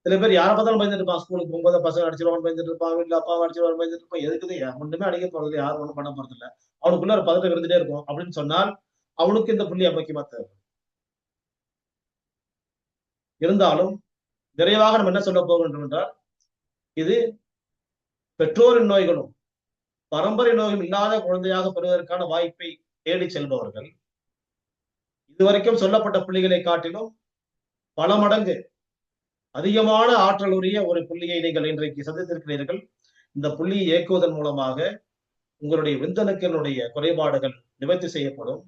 சில பேர் யார பார்த்தாலும் பயந்துட்டு இருப்பான். ஸ்கூலுக்கு போகும்போது பசங்க அடிச்சிருவான்னு பயந்துட்டு இருப்பான். வீட்ல அப்பாவ அடிச்சிருவான்னு பயந்துட்டு இருப்பான். எதுக்குது? ஒண்ணுமே அடிக்க போறதில்ல. யாரும் ஒண்ணும் பண்ண போறதில்ல. அவனுக்குள்ள ஒரு பதட்டம் இருந்துட்டே இருக்கும். அப்படின்னு சொன்னால், அவனுக்கு இந்த புள்ளி முக்கியமா தேவை. இருந்தாலும், நிறைவாக நம்ம என்ன சொல்ல போகின்றோம் என்றால், இது பெற்றோரின் நோய்களும், பரம்பரை நோயும் இல்லாத குழந்தையாக பெறுவதற்கான வாய்ப்பை தேடிச் செல்பவர்கள், இதுவரைக்கும் சொல்லப்பட்ட புள்ளிகளை காட்டிலும் பல மடங்கு அதிகமான ஆற்றல் உரிய ஒரு புள்ளியை நீங்கள் இன்றைக்கு சந்தித்திருக்கிறீர்கள். இந்த புள்ளியை இயக்குவதன் மூலமாக உங்களுடைய விந்தணுக்களினுடைய குறைபாடுகள் நிவர்த்தி செய்யப்படும்.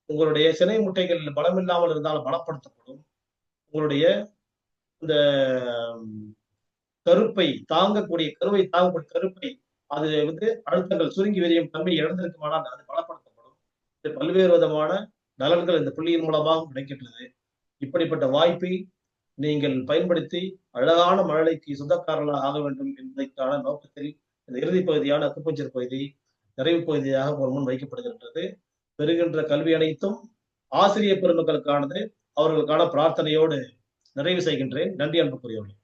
உங்களுடைய சினை முட்டைகள் பலமில்லாமல் இருந்தால் பலப்படுத்தப்படும். உங்களுடைய இந்த கருப்பை தாங்கக்கூடிய கருவை தாங்கக்கூடிய கருப்பை அது வந்து அழுத்தங்கள் சுருங்கி விரியும் தன்மை இழந்திருக்குமானால் அது பலப்படுத்தப்படும். பல்வேறு விதமான நலன்கள் இந்த புள்ளியின் மூலமாக கிடைக்கின்றது. இப்படிப்பட்ட வாய்ப்பை நீங்கள் பயன்படுத்தி அழகான மழலைக்கு சொந்தக்காரர்களாக ஆக வேண்டும் என்பதற்கான நோக்கத்தில் இந்த இறுதிப் பகுதியான அக்குப்பஞ்சர் பகுதி நிறைவு பகுதியாக ஒரு முன் வைக்கப்படுகின்றது. பெறுகின்ற கல்வி அனைத்தும் ஆசிரியர் பெருமக்களுக்கானது. அவர்களுக்கான பிரார்த்தனையோடு நிறைவு செய்கின்றேன். நன்றி அன்புக்குரியவர்களே.